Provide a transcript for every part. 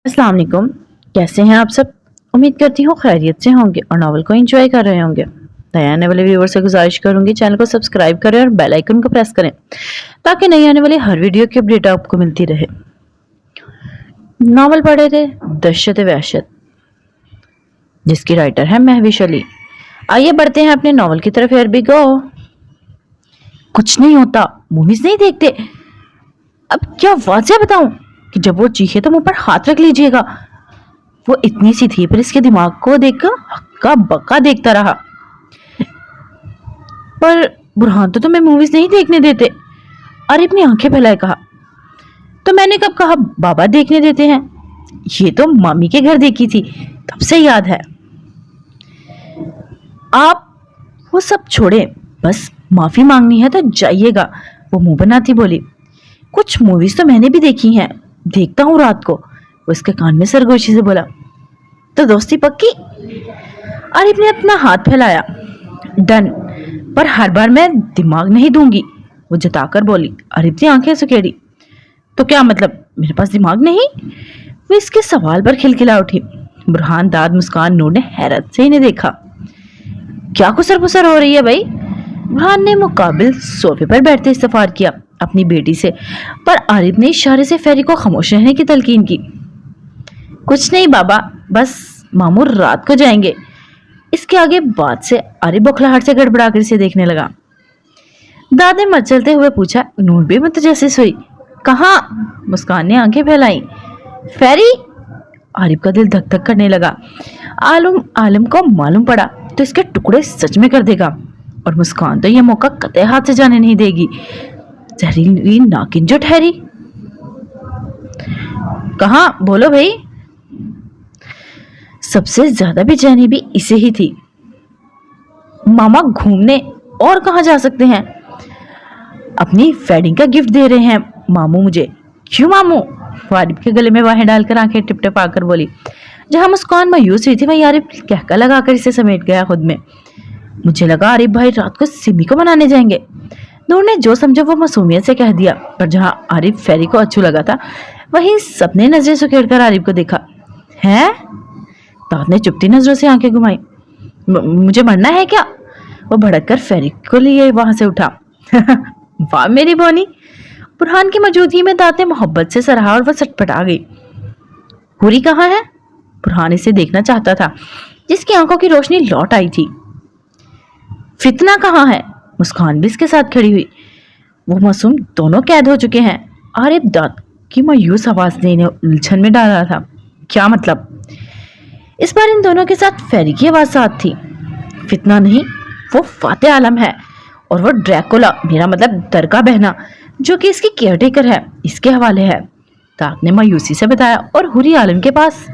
अस्सलाम वालेकुम। कैसे हैं आप सब? उम्मीद करती हूँ खैरियत से होंगे और नॉवल को एंजॉय कर रहे होंगे। नए आने वाले व्यूअर से गुजारिश करूंगी चैनल को सब्सक्राइब करें और बेल आइकन को प्रेस करें ताकि नई आने वाली हर वीडियो की अपडेट आपको मिलती रहे। नॉवल पढ़े थे दहशत वहशत, जिसकी राइटर है महविश अली। आइए बढ़ते हैं अपने नॉवल की तरफ। Here we go. कुछ नहीं होता, मूवीज नहीं देखते। अब क्या वाज़ह बताऊं कि जब वो चीखे तो मुंह पर हाथ रख लीजिएगा। वो इतनी सी थी पर इसके दिमाग को देखकर हक्का बक्का देखता रहा। पर बुरहान तो तुम्हें मूवीज नहीं देखने देते। अरे अपनी आंखें फैलाए कहा। तो मैंने कब कहा बाबा देखने देते हैं? ये तो मामी के घर देखी थी, तब से याद है। आप वो सब छोड़े, बस माफी मांगनी है तो जाइएगा। वो मुंह बनाती बोली। कुछ मूवीज तो मैंने भी देखी हैं, देखता हूँ रात को। वो इसके कान में सरगोशी से बोला। तो दोस्ती पक्की? आरिफ ने अपना हाथ फैलाया। डन, पर हर बार मैं दिमाग नहीं दूंगी, वो जताकर बोली। आरिफ ने आंखें सुखेड़ी। तो क्या मतलब मेरे पास दिमाग नहीं? वो इसके सवाल पर खिलखिला उठी। बुरहान, दाद, मुस्कान, नूर ने हैरत से इन्हें देखा। क्या खुसर पुसर हो रही है भाई? बुरहान ने मुकाबिल सोफे पर बैठते इस्तफार किया अपनी बेटी से, पर आरिफ ने इशारे से फेरी को खामोश रहने की तलकीन की। कुछ नहीं बाबा, बस मामू रात को जाएंगे। इसके आगे बात से आरिफ बौखलाहट से गड़बड़ाकर इसे देखने लगा। दाद ने मचलते हुए पूछा। नूर भी मुतजस्सिस हुई। कहाँ? मुस्कान ने आंखें फैलाई। फेरी? आरिफ का दिल धक धक करने लगा। आलम को मालूम पड़ा तो इसके टुकड़े सच में कर देगा, और मुस्कान तो यह मौका कतई हाथ से जाने नहीं देगी। जहरीली नागिन जो ठहरी। कहाँ? बोलो भाई। सबसे ज्यादा बेचैनी भी इसे ही थी। मामा घूमने और कहाँ जा सकते हैं? अपनी वेडिंग का गिफ्ट दे रहे हैं मामू मुझे। क्यों मामू? आरिफ के गले में बाहें डालकर आंखें टिप आकर बोली। जहां मुस्कान मायूस हुई थी वहीं आरिफ कहका लगाकर इसे समेट गया खुद में। मुझे लगा आरिफ भाई रात को सिमी को मनाने जाएंगे। नूर ने जो समझा वो मासूमियत से कह दिया, पर जहां आरिफ फेरी को अच्छू लगा था वहीं सबने नजरें सुखेड़कर आरिफ को देखा। हैं? दाद ने चुपती नजरों से आंखें घुमाई। मुझे मरना है क्या? वो भड़ककर फेरी को लिए वहां से उठा। वाह मेरी बोनी। बुरहान की मौजूदगी में दाद ने मोहब्बत से सराहा और वह सटपटा गई। हुरी कहाँ है? बुरहान इसे देखना चाहता था, जिसकी आंखों की रोशनी लौट आई थी। फितना कहाँ है? मुस्कान भी इसके साथ खड़ी हुई। वो मासूम दोनों कैद हो चुके हैं। आरिफ दाद की मायूस आवाज ने इन्हें उलझन में डाला था। क्या मतलब? इस बार इन दोनों के साथ फेरी की आवाज साथ थी। फितना नहीं, वो फाते आलम है, और वो ड्रैकुला, मेरा मतलब दर का बहना, जो कि इसकी केयरटेकर है, इसके हवाले है। दाद ने मायूसी से बताया। और हुरी आलम के पास?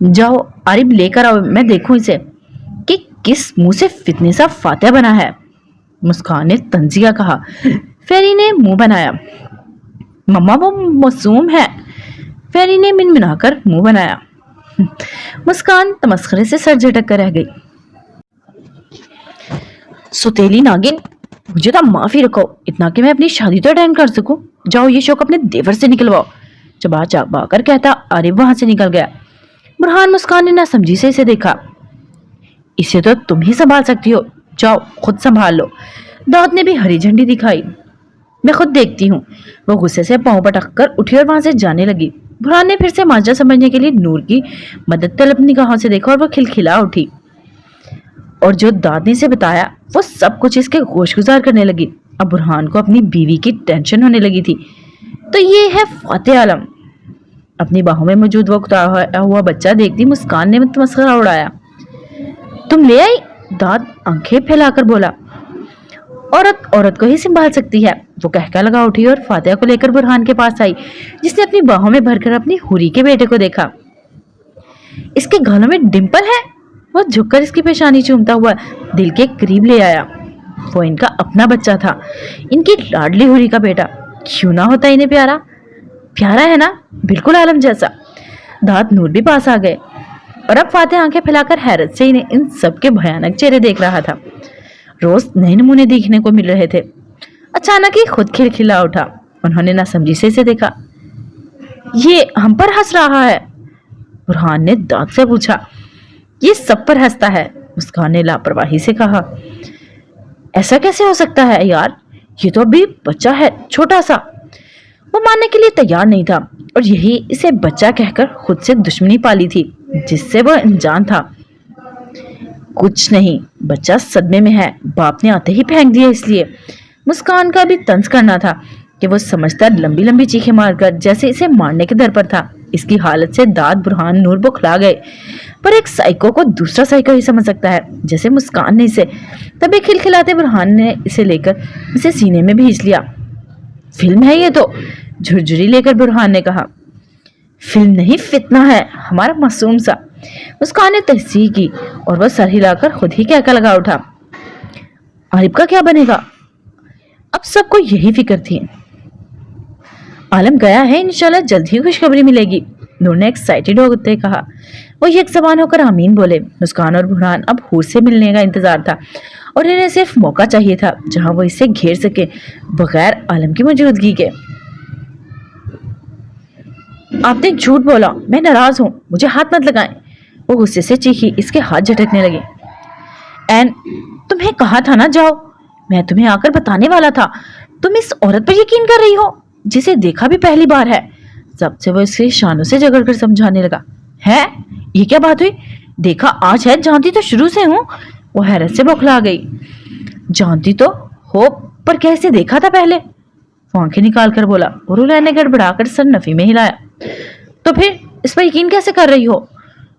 जाओ आरिफ लेकर आओ, मैं देखूं इसे कि किस मुंह से फितने सा फातिहा बना है। मुस्कान ने तंजिया कहा। फेरी ने मुंह बनाया। मम्मा वो मासूम है। फेरी ने मिनमिनाकर मुंह बनाया। मुस्कान तमस्खरे से सर झटक कर रह गई। सुतेली नागिन, मुझे तो माफी रखो, इतना कि मैं अपनी शादी तो अटेंड कर सकूं। जाओ ये शौक अपने देवर से निकलवाओ। चबा चाबा कर कहता आरिफ वहां से निकल गया। बुरहान मुस्कान ने ना समझी से इसे देखा। इसे तो तुम ही संभाल सकती हो, जाओ खुद संभाल लो। दाद ने भी हरी झंडी दिखाई। मैं खुद देखती हूँ। वो गुस्से से पांव पटक कर उठी और वहां से जाने लगी। बुरहान ने फिर से माजरा समझने के लिए नूर की मदद तलब निगाहों से देखा और वो खिलखिला उठी। और जो दाद ने इसे बताया वो सब कुछ इसके होश गुजार करने लगी। अब बुरहान को अपनी बीवी की टेंशन होने लगी थी। तो ये है फातिहा आलम। अपनी बाहों में मौजूद वो खुदा हुआ बच्चा देखती मुस्कान ने मस्खरा उड़ाया। तुम ले आई? दाद आंखें फैलाकर बोला। औरत औरत को ही संभाल सकती है। वो कहका लगा उठी और फातिहा को लेकर बुरहान के पास आई, जिसने अपनी बाहों में भरकर अपनी हुरी के बेटे को देखा। इसके गालों में डिंपल है। वो झुककर इसकी पेशानी चूमता हुआ दिल के करीब ले आया। वो इनका अपना बच्चा था, इनकी लाडली हुरी का बेटा। क्यों ना होता इन्हें प्यारा? प्यारा है ना, बिल्कुल आलम जैसा। दाद नूर भी पास आ गए, और अब फातिहा आंखें फैलाकर हैरत से इन्हें इन सबके भयानक चेहरे देख रहा था। रोज नए नमूने देखने को मिल रहे थे। अचानक ही खुद खिलखिला उठा। उन्होंने ना समझी से इसे देखा। یہ ہم پر ہنس رہا ہے؟ برہان نے دانت سے پوچھا۔ یہ سب پر ہنستا ہے، مسکان نے لاپرواہی سے کہا۔ ایسا کیسے ہو سکتا ہے یار، یہ تو ابھی بچہ ہے چھوٹا سا۔ وہ ماننے کے لیے تیار نہیں تھا، اور یہی اسے بچہ کہہ کر خود سے دشمنی پالی تھی جس سے وہ انجان تھا۔ کچھ نہیں، بچہ صدمے میں ہے، باپ نے آتے ہی پھینک دیا اس لیے۔ مسکان کا بھی طنز کرنا تھا کہ وہ سمجھدار لمبی لمبی چیخیں مار کر جیسے اسے مارنے کے در پر تھا۔ اس کی حالت سے داد، برہان، نور بکھلا گئے، پر ایک سائیکو کو دوسرا سائیکو ہی سمجھ سکتا ہے جیسے مسکان نے اسے۔ تبھی کھلکھلاتے برہان نے اسے لے کر اسے سینے میں بھیج لیا۔ فلم ہے یہ تو، جھرجھری لے کر برہان نے کہا۔ فلم نہیں، فتنہ ہے ہمارا معصوم سا، مسکان نے تصحیح کی، اور وہ سر ہلا کر خود ہی کہہ لگا اٹھا۔ عارف کا کیا بنے گا؟ اب سب کو یہی فکر تھی۔ عالم گیا ہے، انشاءاللہ جلد ہی خوشخبری ملے گی، نور نے ایکسائٹڈ ہوتے کہا۔ وہ یک زبان ہو کر آمین بولے۔ مسکان اور برہان اب حور سے ملنے کا انتظار تھا، اور انہیں صرف موقع چاہیے تھا جہاں وہ اسے گھیر سکے بغیر عالم کی موجودگی کے۔ آپ نے جھوٹ بولا، میں ناراض ہوں، مجھے ہاتھ مت لگائیں، وہ غصے سے چیخی۔ اس کے ہاتھ جھٹکنے لگے۔ این، تمہیں کہا تھا نا جاؤ، میں تمہیں آ کر بتانے والا تھا، تم اس عورت پر یقین کر رہی ہو جسے دیکھا بھی پہلی بار ہے۔ ضبط سے وہ اس کے شانوں سے جگڑ کر سمجھانے لگا۔ ہے یہ کیا بات ہوئی؟ دیکھا آج ہے، جانتی تو شروع سے ہوں، وہ حیرت سے بوکھلا گئی۔ جانتی تو ہو، پر کیسے دیکھا تھا پہلے؟ وہ آنکھیں نکال کر بولا۔ رولین نے گڑبڑا کر سر نفی میں ہلایا۔ تو پھر اس پر یقین کیسے کر رہی ہو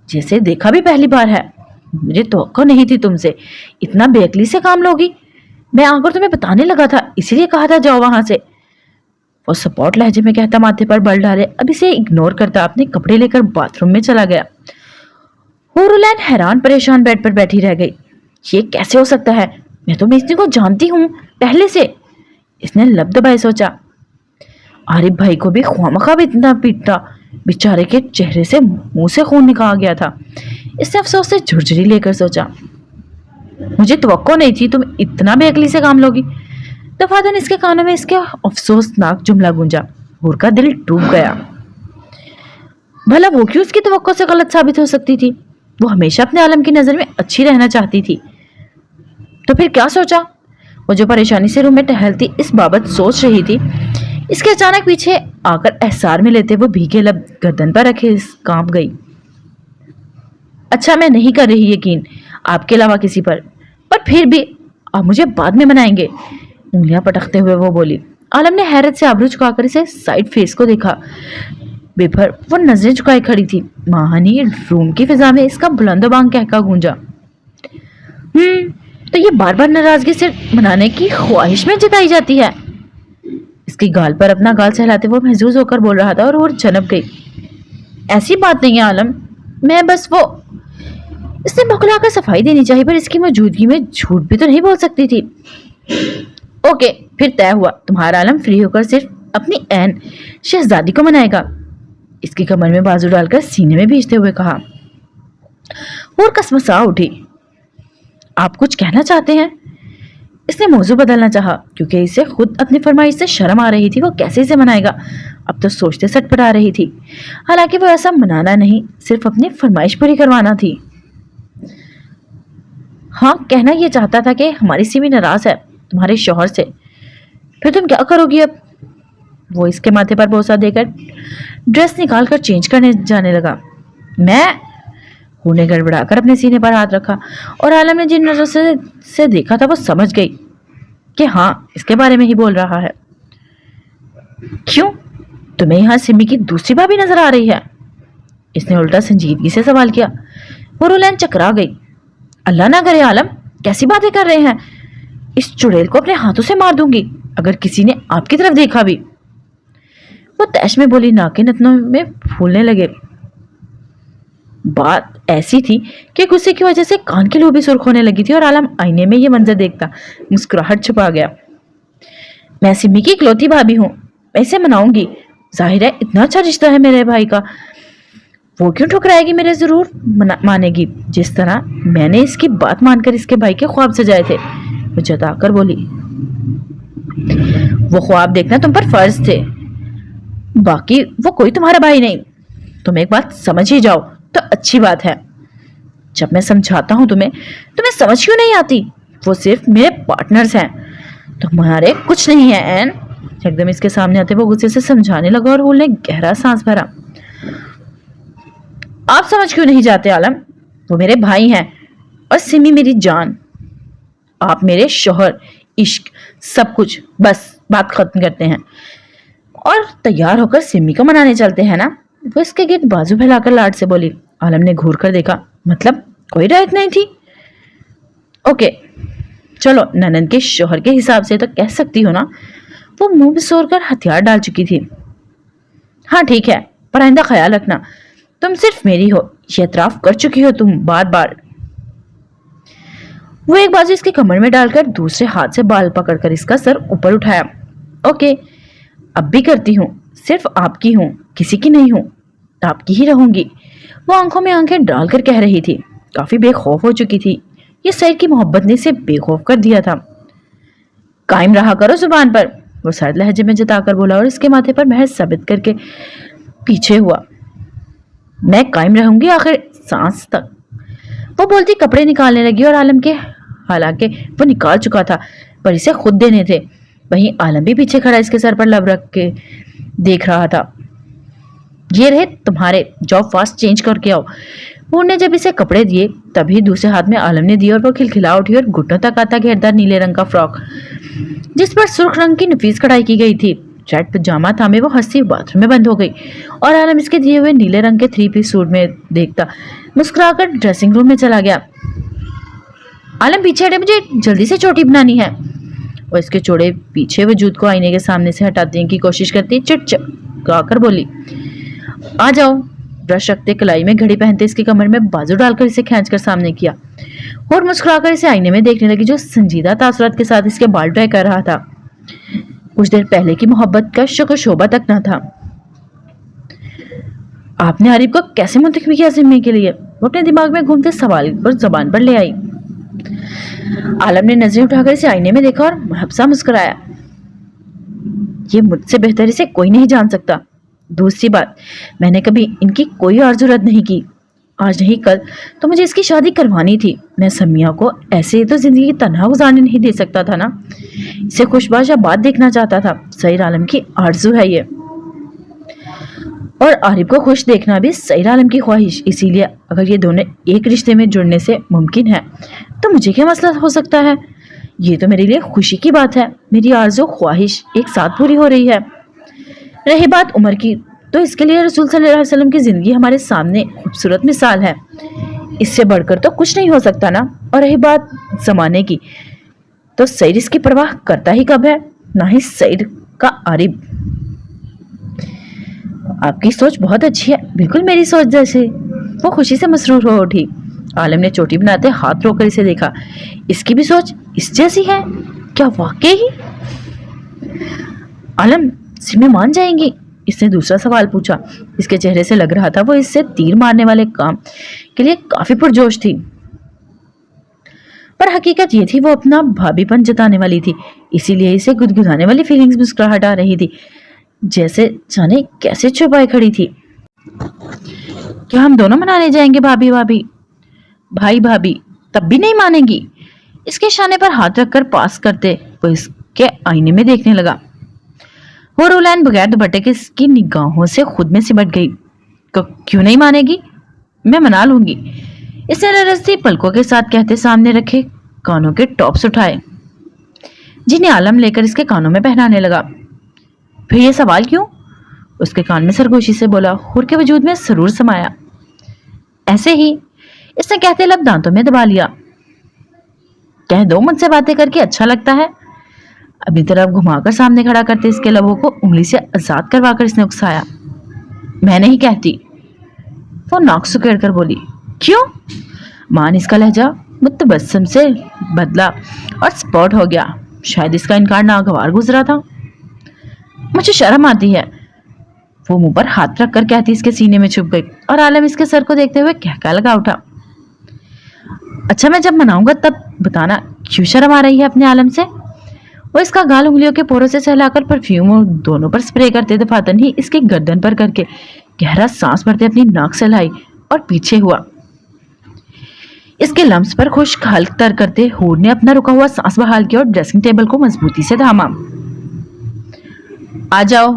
جیسے دیکھا بھی پہلی بار ہے؟ مجھے توقع نہیں تھی تم سے اتنا بے عقلی سے کام لوگی، میں آ کر تمہیں بتانے لگا تھا، اسی لیے کہا تھا جاؤ وہاں سے، وہ سپورٹ لہجے میں کہتا ماتھے پر بل ڈالے۔ اب اسے اگنور کرتا اپنے کپڑے لے کر باتھ روم میں چلا گیا۔ ہورولین حیران پریشان بیڈ پر بیٹھی رہ گئی۔ یہ کیسے ہو سکتا ہے؟ میں تو میسنی کو جانتی ہوں پہلے سے، اس نے لب دبائے سوچا۔ عارف بھائی کو بھی خواہ اتنا پیٹتا، بیچارے کے چہرے سے منہ سے خون نکال گیا تھا۔ اس نے افسوس سے جھرجھری لے کر سوچا، مجھے توقع نہیں تھی تم اتنا بے عقلی سے کام لوگی۔ دفعتاً اس کے کانوں میں اس کے افسوسناک جملہ گونجا۔ ہور کا دل ٹوٹ گیا۔ بھلا وہ کیوں اس کی توقع سے غلط ثابت ہو سکتی تھی؟ وہ ہمیشہ اپنے عالم کی نظر میں اچھی رہنا چاہتی تھی۔ تو پھر کیا سوچا؟ وہ جو پریشانی سے روم میں ٹہلتی اس بابت سوچ رہی تھی، اس کے اچانک پیچھے آ کر احسار میں لیتے وہ بھیگے لب گردن پر رکھے کانپ گئی۔ اچھا میں نہیں کر رہی یقین آپ کے علاوہ کسی پر پھر بھی آپ مجھے بعد میں منائیں گے، انگلیاں پٹکتے ہوئے وہ بولی۔ عالم نے حیرت سے آبرو چکا کر اسے سائڈ فیس کو دیکھا۔ بے بھر وہ نظریں چکائے کھڑی تھی۔ ماہانی روم کی فضا میں اس کا بلند و بانگ کہکا گونجا۔ تو یہ بار بار ناراضگی سے منانے کی خواہش میں جتائی جاتی ہے؟ اس کی گال پر اپنا گال سہلاتے وہ محظوظ ہو کر بول رہا تھا، اور جھنپ گئی۔ ایسی بات نہیں ہے عالم، میں بس وہ، اس نے بھکلا کر صفائی دینی چاہی، پر اس کی موجودگی میں جھوٹ بھی تو نہیں بول سکتی تھی۔ اوکے پھر طے ہوا، تمہارا عالم فری ہو کر صرف اپنی این شہزادی کو منائے گا، اس کی کمر میں بازو ڈال کر سینے میں بھیجتے ہوئے کہا۔ اور کسمسا اٹھی۔ آپ کچھ کہنا چاہتے ہیں؟ اس نے موضوع بدلنا چاہا کیونکہ اسے خود اپنی فرمائش سے شرم آ رہی تھی۔ وہ کیسے اسے منائے گا؟ اب تو سوچتے سٹ پڑا رہی تھی، حالانکہ وہ ایسا منانا نہیں، صرف اپنی فرمائش پوری کروانا تھی۔ ہاں کہنا یہ چاہتا تھا کہ ہماری سیمی ناراض ہے تمہارے شوہر سے، پھر تم کیا کرو گی اب؟ وہ اس کے ماتھے پر بوسہ دے کر ڈریس نکال کر چینج کرنے جانے لگا۔ میں نے گڑبڑا کر اپنے سینے پر ہاتھ رکھا، اور عالم نے جن نظروں سے دیکھا تھا وہ سمجھ گئی کہ ہاں اس کے بارے میں ہی بول رہا ہے۔ کیوں تمہیں یہاں سمی کی دوسری بھابھی نظر آ رہی ہے؟ اس نے الٹا سنجیدگی سے سوال کیا۔ وہ رولین چکرا گئی۔ اللہ نہ کرے عالم، کیسی باتیں کر رہے ہیں؟ اس چڑیل کو اپنے ہاتھوں سے مار دوں گی اگر کسی نے آپ کی طرف دیکھا بھی، وہ تیش میں بولی۔ ناک نتنوں میں پھولنے لگے۔ بات ایسی تھی کہ غصے کی وجہ سے کان کی لو بھی سرخ ہونے لگی تھی، اور عالم آئینے میں یہ منظر دیکھتا مسکراہٹ چھپا گیا۔ میں سمی کی اکلوتی بھابھی ہوں، میں اسے مناؤں گی، ظاہر ہے اتنا اچھا رشتہ ہے میرے بھائی کا، وہ کیوں ٹھکرائے گی؟ میرے ضرور مانے گی، جس طرح میں نے اس کی بات مان کر اس کے بھائی کے خواب سجائے تھے، وہ جتا کر بولی۔ وہ خواب دیکھنا تم پر فرض تھے، बाकी वो कोई तुम्हारा भाई नहीं। तुम एक बात समझ ही जाओ तो अच्छी बात है। जब मैं समझाता हूँ तुम्हें समझ क्यों नहीं आती? वो सिर्फ मेरे पार्टनर्स हैं, तुम्हारे कुछ नहीं है। एन एकदम इसके सामने आते वो गुस्से से समझाने लगा और राहुल ने गहरा सांस भरा। आप समझ क्यों नहीं जाते आलम? वो मेरे भाई हैं और सिमी मेरी जान। आप मेरे शौहर, इश्क, सब कुछ। बस बात खत्म करते हैं और तैयार होकर सिमी को मनाने चलते हैं ना। वो इसके गिर्द बाजू फैलाकर लाड से बोली। आलम ने घूर कर देखा, मतलब कोई राहत नहीं थी? ओके चलो, ननन के शौहर के हिसाब से तो कह सकती हो ना। वो मुंह बिसोर कर हथियार डाल चुकी थी। हाँ ठीक है, पर आइंदा ख्याल रखना, तुम सिर्फ मेरी हो, ये एतराफ कर चुकी हो तुम बार बार। वो एक बाजू इसके कमर में डालकर दूसरे हाथ से बाल पकड़कर इसका सर ऊपर उठाया। ओके, अब भी करती हूँ, सिर्फ आपकी हूँ, किसी की नहीं हूँ, आपकी ही रहूंगी। वो आंखों में आंखें डालकर कह रही थी। काफी बेखौफ हो चुकी थी। ये सैर की मोहब्बत ने इसे बेखौफ कर दिया था। कायम रहा करो जुबान पर, वो सर्द लहजे में जताकर बोला और इसके माथे पर महज साबित करके पीछे हुआ। मैं कायम रहूंगी आखिर सांस तक। वो बोलती कपड़े निकालने लगी और आलम के, हालांकि वो निकाल चुका था पर इसे खुद देने थे। वहीं आलम भी पीछे खड़ा इसके सर पर लब रख के देख रहा था। ये रहे तुम्हारे, जाओ फास्ट चेंज करके आओ। वो ने जब इसे कपड़े दिए तभी दूसरे हाथ में आलम ने दिए और वो खिलखिला उठी और घुटनों तक आता घेरदार नीले रंग का फ्रॉक जिस पर सुर्ख रंग की नफीस कढ़ाई की गई थी, रेड पजामा था में वो हंसी बाथरूम में बंद हो गई और आलम इसके दिए हुए नीले रंग के 3 पीस सूट में देखता मुस्कुराकर ड्रेसिंग रूम में चला गया। आलम पीछे हटे, मुझे जल्दी से चोटी बनानी है। और इसके चौड़े पीछे वजूद को आईने के सामने से हटाने की कोशिश करती चिटचिटा कर बोली, आ जाओ। ब्रश रखते, कलाई में घड़ी पहनते इसकी कमर में बाजू डालकर इसे खींचकर सामने किया और मुस्कुराकर इसे आईने में देखने लगी जो संजीदा तासुरात के साथ इसके बाल ड्राई कर रहा था। कुछ देर पहले की मोहब्बत का शक शोभा तक न था। आपने आरिफ को कैसे मुंतखब किया सिमी के लिए? वो अपने दिमाग में घूमते सवाल पर जबान पर ले आई। आलम ने नजरें उठाकर इसे आईने में देखा और हफ्सा मुस्कुराया। ये मुझसे बेहतर इसे कोई नहीं जान सकता। दूसरी बात, मैंने कभी इनकी कोई आरज़ू रद्द नहीं की। आज नहीं कल तो मुझे इसकी शादी करवानी थी। मैं समिया को ऐसे तो जिंदगी तन्हा गुजारने नहीं दे सकता था ना। इसे खुशबाश बात देखना चाहता था। सईद आलम की आरज़ू है ये, और आरिफ को खुश देखना भी सईद आलम की ख्वाहिश। इसीलिए अगर ये दोनों एक रिश्ते में जुड़ने से मुमकिन है तो मुझे क्या मसला हो सकता है? ये तो मेरे लिए खुशी की बात है। मेरी आरज़ू ख्वाहिश एक साथ पूरी हो रही है। रही बात उम्र की, तो इसके लिए रसूल सल्लल्लाहु अलैहि वसल्लम की जिंदगी हमारे सामने खूबसूरत मिसाल है। इससे बढ़कर तो कुछ नहीं हो सकता ना। और रही बात जमाने की, तो सईद इसकी परवाह करता ही कब है, ना ही सईद का आरिफ। आपकी सोच बहुत अच्छी है, बिल्कुल मेरी सोच जैसे। वो खुशी से मसरूर हो उठी। आलम ने चोटी बनाते हाथ रोकर इसे देखा। इसकी भी सोच इस जैसी है क्या वाकई? आलम, सिमी मान जाएंगी? इसने दूसरा सवाल पूछा। इसके चेहरे से लग रहा था वो इससे तीर मारने वाले काम के लिए काफी पुरजोश थी, पर हकीकत ये थी वो अपना भाभीपन जताने वाली थी। इसीलिए इसे गुदगुदाने वाली फीलिंग्स मुस्कुराहट आ रही थी, जैसे जाने कैसे छुपाए खड़ी थी। क्या हम दोनों मनाने जाएंगे भाभी भाभी? भाई भाभी तब भी नहीं मानेंगी? इसके शाने पर हाथ रखकर पास करते वो इसके आईने में देखने लगा। वो रोलैन बगैर दुपट्टे के इसकी निगाहों से खुद में सिमट गई। क्यों नहीं मानेगी? मैं मना लूंगी। इसने लरजती पलकों के साथ कहते सामने रखे कानों के टॉप्स उठाए, जिन्हें आलम लेकर इसके कानों में पहनाने लगा। फिर ये सवाल क्यों? उसके कान में सरगोशी से बोला। हुर के वजूद में सरूर समाया। ऐसे ही, इसने कहते लब दांतों में दबा लिया। कह दो, मुझसे बातें करके अच्छा लगता है। अपनी तरफ घुमाकर सामने खड़ा करते इसके लबों को उंगली से आजाद करवाकर इसने उकसाया। मैं नहीं कहती। वो नाक सुकेड़ कर बोली। क्यों? मान इसका लहजा मुतबस्सम से बदला और स्पॉट हो गया। शायद इसका इनकार नागवार गुजरा था। मुझे शर्म आती है। वो मुंह पर हाथ रखकर कहती इसके सीने में छुप गई और आलम इसके सर को देखते हुए कहका लगा उठा। अच्छा, मैं जब मनाऊंगा तब बताना क्यों शर्म आ रही है अपने आलम से। वो इसका गाल उंगलियों के पोरों से सहलाकर परफ्यूम और दोनों पर स्प्रे करते दफातन ही इसकी गर्दन पर करके गहरा सांस भरते अपनी नाक से लाई और पीछे हुआ। इसके लम्स पर खुश्क हल्क तर करते हूर ने अपना रुका हुआ सांस बहाल किया और ड्रेसिंग टेबल को मजबूती से थामा। आ जाओ।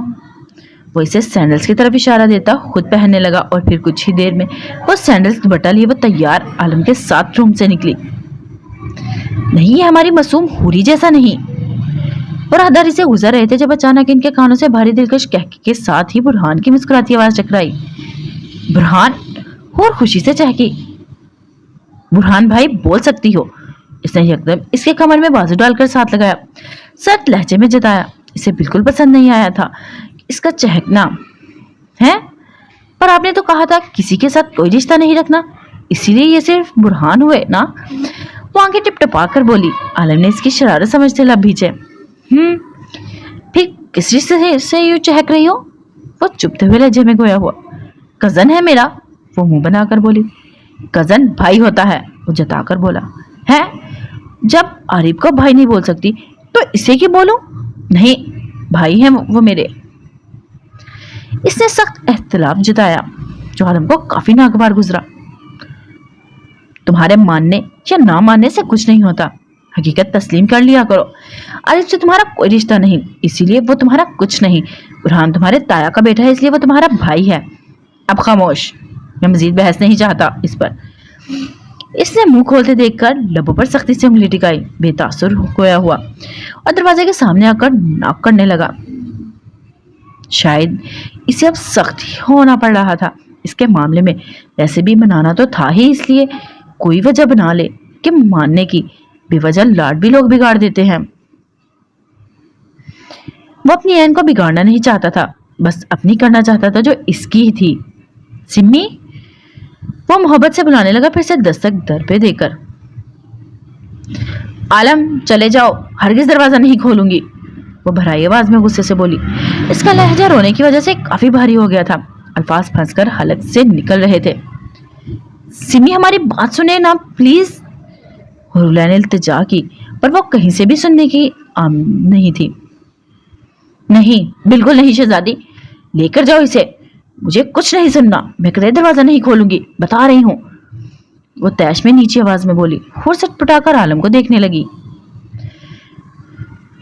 वो इसे सैंडल्स की तरफ इशारा देता खुद पहनने लगा और फिर कुछ ही देर में वो सैंडल्स दुपट्टा लिए वो तैयार आलम के साथ रूम से निकली। नहीं, ये हमारी मासूम हूरी जैसा नहीं। और राहदारी से गुजर रहे थे जब अचानक इनके कानों से भारी दिलकश कहके के साथ ही बुरहान की मुस्कुराती आवाज टकराई। बुरहान और खुशी से चहकी। बुरहान भाई, बोल सकती हो। इसने यकदम इसके कमर में बाजू डालकर साथ लगाया, सख्त लहजे में जताया। इसे बिल्कुल पसंद नहीं आया था इसका चहकना। है, पर आपने तो कहा था किसी के साथ कोई रिश्ता नहीं रखना, इसीलिए ये सिर्फ बुरहान हुए ना। वो आंखें टिपटिपा कर बोली। आलम ने इसकी शरारत समझते लब भींचे। फिर किस रिश्ते से यूं चहक रही हो? वो चुपते हुए लहजे में गोया हुआ। कजन है मेरा, वो मुंह बनाकर बोली। कजन भाई होता है, वो जताकर बोला। है, जब आरिफ को भाई नहीं बोल सकती तो इसे क्यों बोलूं? नहीं, भाई हैं वो मेरे। इसने सख्त एहतलाफ जताया जो आलम को काफी नागवार गुजरा। तुम्हारे मानने या ना मानने से कुछ नहीं होता, हकीकत तस्लीम कर लिया करो। आरिफ से तुम्हारा कोई रिश्ता नहीं, इसीलिए वो तुम्हारा कुछ नहीं। बुरहान तुम्हारे ताया का बेटा है, इसलिए वो तुम्हारा भाई है। अब खामोश, मैं मजीद बहस नहीं चाहता इस पर। इसने मुंह खोलते देखकर लबों पर सख्ती से उंगली टिकाई, बेतासुर खोया हुआ और दरवाजे के सामने आकर नॉक करने लगा। शायद इसे अब सख्त ही होना पड़ रहा था इसके मामले में। वैसे भी मनाना तो था ही, इसलिए कोई वजह बना ले कि मानने की। बेवजह लाड भी लोग बिगाड़ देते हैं। वो अपनी ऐन को बिगाड़ना नहीं चाहता था, बस अपनी करना चाहता था जो इसकी ही थी। सिम्मी, वो मोहब्बत से बुलाने लगा, फिर से दस्तक दर पे देकर। आलम, चले जाओ, हरगिज दरवाजा नहीं खोलूंगी, वो भराई आवाज में गुस्से से बोली। इसका लहजा रोने की वजह से काफी भारी हो गया था, अल्फाज फंसकर हलक से निकल रहे थे। सिमी, हमारी बात सुने ना प्लीज। हुरुला ने इल्तिजा की, पर वो कहीं से भी सुनने की आम नहीं थी। नहीं, बिल्कुल नहीं शहजादी, लेकर जाओ इसे, मुझे कुछ नहीं सुनना, मैं कदे दरवाजा नहीं खोलूंगी, बता रही हूँ, वो तैश में नीची आवाज में बोली। और सटपटाकर आलम को देखने लगी।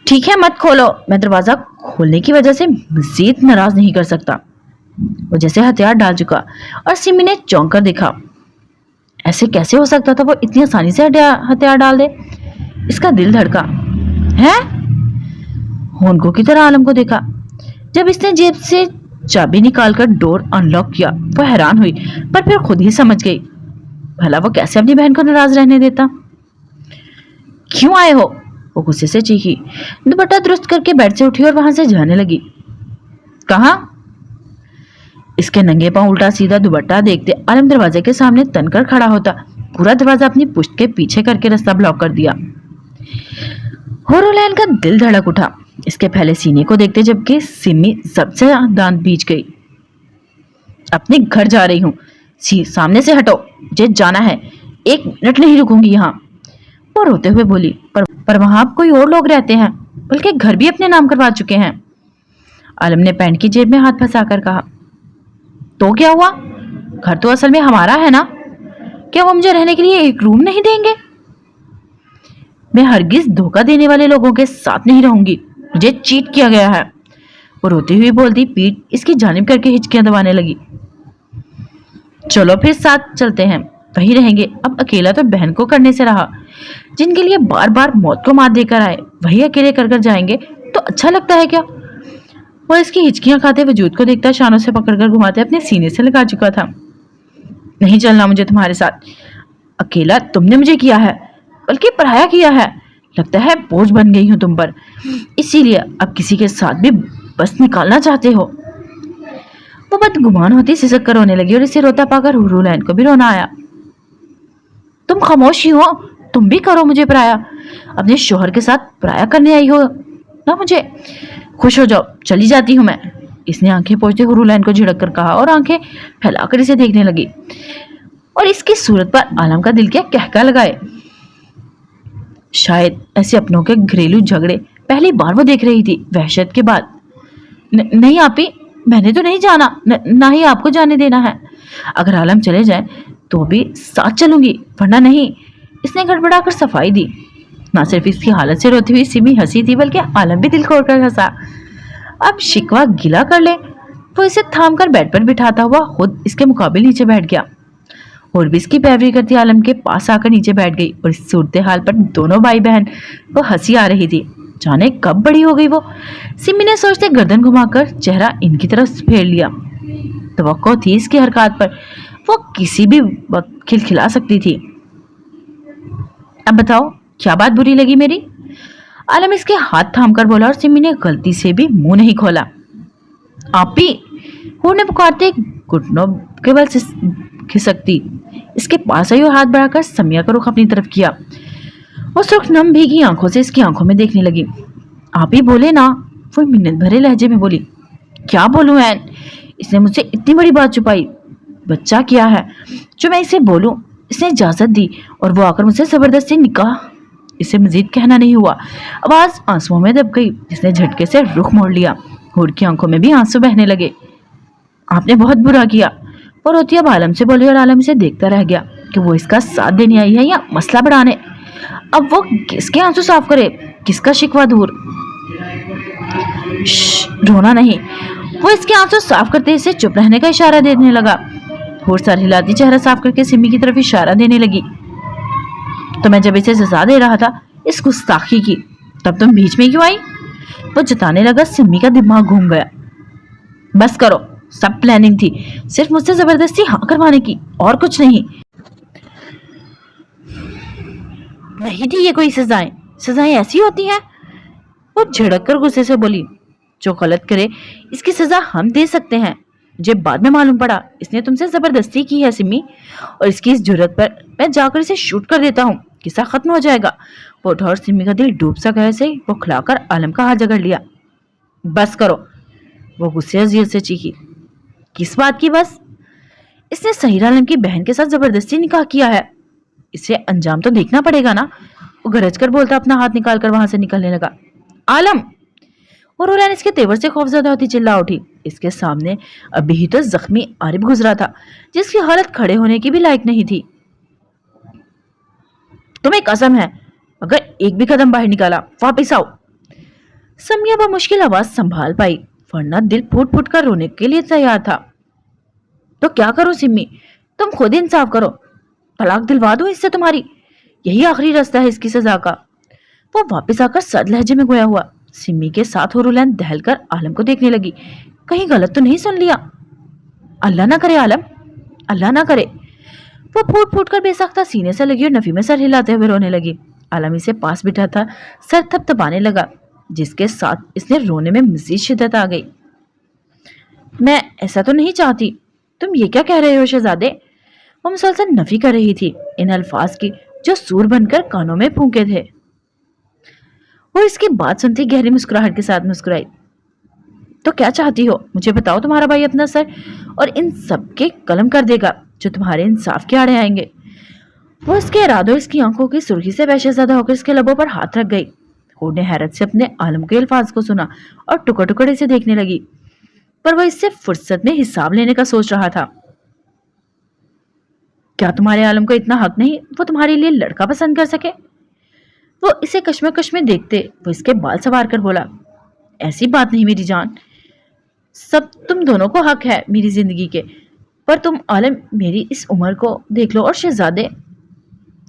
ठीक है, मत खोलो, मैं दरवाजा खोलने की वजह से मजीद नाराज नहीं कर सकता। वो जैसे हथियार डाल चुका और सिमी ने चौंक कर देखा। ऐसे कैसे हो सकता था वो इतनी आसानी से हथियार डाल दे? इसका दिल धड़का। है, होनकों की तरह आलम को देखा। जब इसने जेब से चाबी निकालकर डोर अनलॉक किया, वो हैरान हुई, पर फिर खुद ही समझ गई। भला वो कैसे अपनी बहन को नाराज रहने देता? क्यों आए हो? वो गुस्से से चीखी। दुपट्टा दुरुस्त करके बेड से उठी और वहां से जाने लगी। कहाँ? इसके नंगे पांव उल्टा सीधा दुपट्टा देखते आलम दरवाजे के सामने तनकर खड़ा होता, पूरा दरवाजा अपनी पुश्त के पीछे करके रास्ता ब्लॉक कर दिया। होरोलैन का दिल धड़क उठा इसके पहले सीने को देखते, जबकि सिमी सबसे दांत बीच गई। अपने घर जा रही हूँ, सामने से हटो, मुझे जाना है, 1 मिनट नहीं रुकूंगी यहाँ, वो रोते हुए बोली। पर वहां कोई और लोग रहते हैं, बल्कि घर भी अपने नाम करवा चुके हैं। आलम ने पैंट की जेब में हाथ फंसाकर कहा। तो क्या हुआ? घर तो असल में हमारा है ना, क्या वो मुझे रहने के लिए एक रूम नहीं देंगे? मैं हरगिज धोखा देने वाले लोगों के साथ नहीं रहूंगी, मुझे चीट किया गया है, वो रोती हुई बोलती, पीठ इसकी जानिब करके हिचकियां दबाने लगी। चलो फिर साथ चलते हैं, वही रहेंगे। अब अकेला तो बहन को करने से रहा, जिनके लिए बार बार मौत को मात देकर आए, वही अकेले कर कर जाएंगे तो अच्छा लगता है क्या? वो इसकी हिचकियां खाते वजूद को देखता शानों से पकड़कर घुमाते अपने सीने से लगा चुका था। नहीं चलना मुझे तुम्हारे साथ, अकेला तुमने मुझे किया है, बल्कि पराया किया है। लगता है बोझ बन गई हूं तुम पर, इसीलिए अब किसी के साथ भी बस निकालना चाहते हो। वो बदगुमान होती सिसक कर रोने लगी और इसे रोता पाकर हुरुलैन को भी रोना आया। तुम खामोश ही हो, तुम भी करो मुझे पराया, अपने शोहर के साथ पराया करने आई हो ना मुझे। खुश हो जाओ, चली जाती हूं मैं, इसने आंखें पोंछते हुरुलैन को झिड़क कर कहा और आंखें फैलाकर इसे देखने लगी। और इसकी सूरत पर आलम का दिल क्या कहका लगाए। शायद ऐसे अपनों के घरेलू झगड़े पहली बार वो देख रही थी वहशत के बाद। नहीं आपी, मैंने तो नहीं जाना, ना ही आपको जाने देना है। अगर आलम चले जाए तो भी साथ चलूंगी, वरना नहीं। इसने गड़बड़ाकर सफाई दी। ना सिर्फ इसकी हालत से रोती हुई सिमी हंसी थी, बल्कि आलम भी दिल खोलकर हंसा। अब शिकवा गिला कर ले। वो इसे थाम कर बेड पर बिठाता हुआ खुद इसके मुकाबले नीचे बैठ गया और भी इसकी पैरवी करती आलम के पास आकर नीचे बैठ गई। और इस सूरत हाल पर दोनों भाई बहन को हंसी आ रही थी। जाने कब बड़ी हो गई वो। सिमी ने सोचते गर्दन घुमाकर चेहरा इनकी तरफ फेर लिया। तवक्को थी इसकी हरकत पर, वो किसी भी वक्त खिलखिला सकती थी। अब बताओ क्या बात बुरी लगी मेरी? आलम इसके हाथ थामकर बोला और सिमी ने गलती से भी मुंह नहीं खोला। आपी, हूर ने पुकारते घुटनों के बल से खिसकती इसके पास आई और हाथ बढ़ाकर समिया का रुख अपनी तरफ किया। वो सुर्ख नम भीगी आंखों से इसकी आंखों में देखने लगी। आप ही बोले ना, वो मिन्नत भरे लहजे में बोली। क्या बोलूं ऐन, इसने मुझसे इतनी बड़ी बात छुपाई। बच्चा क्या है जो मैं इसे बोलूं? इसने इजाजत दी और वो आकर मुझसे जबरदस्ती निकाह। इसे मजीद कहना नहीं हुआ। आवाज आंसुओं में दब गई। जिसने झटके से रुख मोड़ लिया। हूर की आंखों में भी आंसू बहने लगे। आपने बहुत बुरा किया। वो रोती अब आलम से बोली और आलम इसे देखता रह गया कि वो इसका साथ देने आई है या मसला बढ़ाने। अब वो किसके आंसू साफ करे, किसका शिकवा दूर? रोना नहीं। वो इसके आंसू साफ करते इसे चुप रहने का इशारा देने लगा। हूर सर हिलाती चेहरा साफ करके सिमी की तरफ इशारा देने लगी। तो मैं जब इसे सजा दे रहा था इस गुस्ताखी की, तब तुम बीच में क्यों आई? वो जताने लगा। सिमी का दिमाग घूम गया। बस करो, सब प्लानिंग थी, सिर्फ मुझसे जबरदस्ती हाँ करवाने की, और कुछ नहीं। नहीं थी ये कोई सजाएं। सजाएं ऐसी होती हैं? वो झिड़क कर गुस्से से बोली। जो गलत करे इसकी सजा हम दे सकते हैं। मुझे बाद में मालूम पड़ा इसने तुमसे जबरदस्ती की है सिमी, और इसकी इस जुर्रत पर मैं जाकर इसे शूट कर देता हूँ, किस्सा खत्म हो जाएगा। वो उठा और सिमी का दिल डूब सा गया से वो खिलाकर आलम का हाथ जकड़ लिया। बस करो, वो गुस्से अजीत से चीखी। किस बात की बस? इसने सहीर आलम की बहन के साथ जबरदस्ती निकाह किया है, इसे अंजाम तो देखना पड़ेगा ना। वो गरज कर बोलता अपना हाथ निकालकर वहां से निकलने लगा। आलम! और रोलैन इसके तेवर से खौफजदा होती चिल्ला उठी। इसके सामने अभी ही तो जख्मी आरिफ गुजरा था, जिसकी हालत खड़े होने की भी लायक नहीं थी। तुम्हें कसम है, अगर एक भी कदम बाहर निकाला वापिस आओ। समिया बमुश्किल आवाज संभाल पाई, वरना दिल फूट फूट कर रोने के लिए तैयार था। तो क्या करूं सिमी, तुम खुद इंसाफ करो। तलाक दिलवा दूं इससे तुम्हारी, यही आखिरी रास्ता है इसकी सजा का। वो वापस आकर सद लहजे में गोया हुआ। सिमी के साथ हुरुलैन दहल कर आलम को देखने लगी। कहीं गलत तो नहीं सुन लिया? अल्लाह ना करे आलम, अल्लाह ना करे। वो फूट फूट कर बेसाख्ता सीने से लगी और नफी में सर हिलाते हुए रोने लगी। आलम इसे पास बिठा था, सर थपथपाने लगा, जिसके साथ इसने रोने में मजीद शिद्दत आ गई। मैं ऐसा तो नहीं चाहती, तुम ये क्या कह रहे हो शहजादे? वो मुसलसल नफी कर रही थी इन अल्फाज की जो सूर बनकर कानों में फूंके थे। वो इसकी बात सुनती गहरी मुस्कुराहट के साथ मुस्कुराई। तो क्या चाहती हो, मुझे बताओ। तुम्हारा भाई अपना सर और इन सब के कलम कर देगा जो तुम्हारे इंसाफ के आड़े आएंगे। वो इसके इरादों, इसकी आंखों की सुर्खी से वहशतज़दा होकर इसके लबों पर हाथ रख गई। हूर ने हैरत से अपने आलम के अल्फाज को सुना और टुकड़ टुकड़े से देखने लगी, पर वो इससे फुर्सत में हिसाब लेने का सोच रहा था। क्या तुम्हारे आलम को इतना हक नहीं वो तुम्हारे लिए लड़का पसंद कर सके? वो इसे कश्मकश में देखते वो इसके बाल सवार कर बोला। ऐसी बात नहीं मेरी जान, सब तुम दोनों को हक है मेरी जिंदगी के, पर तुम आलम मेरी इस उम्र को देख लो। और शहजादे,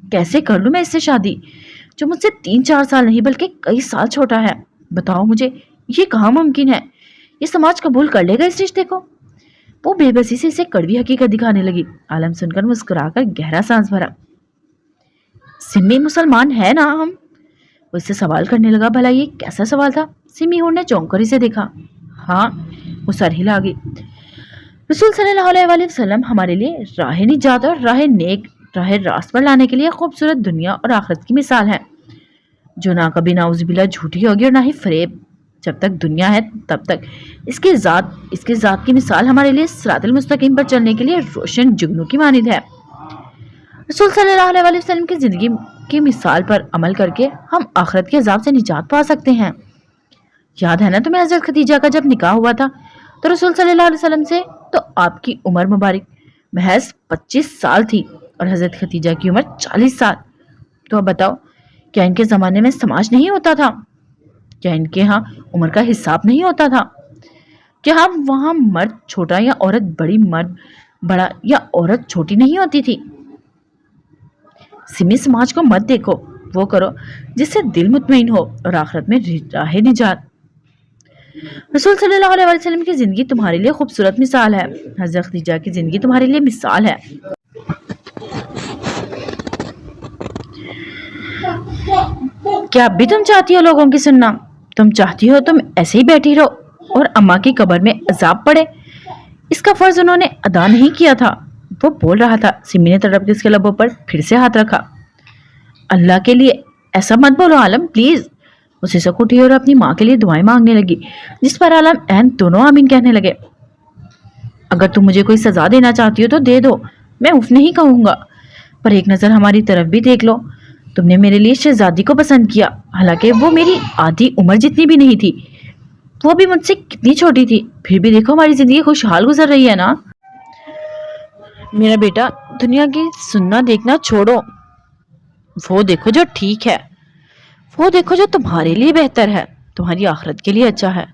कैसे कर लूं मैं इससे शादी जो मुझसे 3-4 साल नहीं बल्कि कई साल छोटा है? बताओ मुझे, ये कहाँ मुमकिन है? ये समाज कबूल कर लेगा इस रिश्ते को? वो बेबसी से इसे कड़वी हकीकत दिखाने लगी। आलम सुनकर मुस्कुराकर गहरा सांस भरा। सिमी मुसलमान है ना हम? वो इससे सवाल करने लगा। भला ये कैसा सवाल था? सिमी हूर ने चौंक कर इसे देखा। हाँ, वो सर हिला गई। रसूल सल्लल्लाहु अलैहि वसल्लम हमारे लिए राह निजात और राह नेक, राह रास्त पर लाने के लिए खूबसूरत दुनिया और आखिरत की मिसाल है, जो ना कभी नाउज़ुबिल्लाह झूठी होगी और ना ही फरेब। जब तक दुनिया है तब तक इसकी जात की मिसाल हमारे लिए सिरातुल मुस्तकीम पर चलने के लिए रोशन जुगनू की मानिद है। रसूल सल्लल्लाहु अलैहि वसल्लम की जिंदगी की मिसाल पर अमल करके हम आखिरत के अजाब से निजात पा सकते हैं। یاد ہے نا تمہیں حضرت خدیجہ کا جب نکاح ہوا تھا تو رسول صلی اللہ علیہ وسلم سے تو آپ کی عمر مبارک محض 25 سال تھی اور حضرت خدیجہ کی عمر 40 سال. تو اب بتاؤ کیا ان کے زمانے میں سماج نہیں ہوتا تھا؟ کیا ان کے ہاں عمر کا حساب نہیں ہوتا تھا؟ کیا وہاں مرد چھوٹا یا عورت بڑی، مرد بڑا یا عورت چھوٹی نہیں ہوتی تھی؟ سمی سماج کو مت دیکھو، وہ کرو جس سے دل مطمئن ہو اور آخرت میں راہ نجات. رسول صلی اللہ علیہ وسلم کی زندگی تمہارے لیے خوبصورت مثال ہے. حضرت خدیجہ کی زندگی تمہارے لیے مثال ہے. کیا اب بھی تم چاہتی ہو لوگوں کی سننا؟ تم چاہتی ہو تم ایسے ہی بیٹھی رہو اور اماں کی قبر میں عذاب پڑے؟ اس کا فرض انہوں نے ادا نہیں کیا تھا. وہ بول رہا تھا. سمی نے تڑپ کے اس کے لبوں پر پھر سے ہاتھ رکھا. اللہ کے لیے ایسا مت بولو عالم پلیز. اسے سک اٹھی اور اپنی ماں کے لیے دعائیں مانگنے لگی، جس پر عالم عین دونوں آمین کہنے لگے. اگر تم مجھے کوئی سزا دینا چاہتی ہو تو دے دو، میں اف نہیں کہوں گا، پر ایک نظر ہماری طرف بھی دیکھ لو. تم نے میرے لیے شہزادی کو پسند کیا، حالانکہ وہ میری آدھی عمر جتنی بھی نہیں تھی. وہ بھی مجھ سے کتنی چھوٹی تھی. پھر بھی دیکھو ہماری زندگی خوشحال گزر رہی ہے نا. میرا بیٹا دنیا کی سننا دیکھنا چھوڑو، وہ دیکھو جو ٹھیک ہے، وہ دیکھو جو تمہارے لیے بہتر ہے، تمہاری آخرت کے لیے اچھا ہے.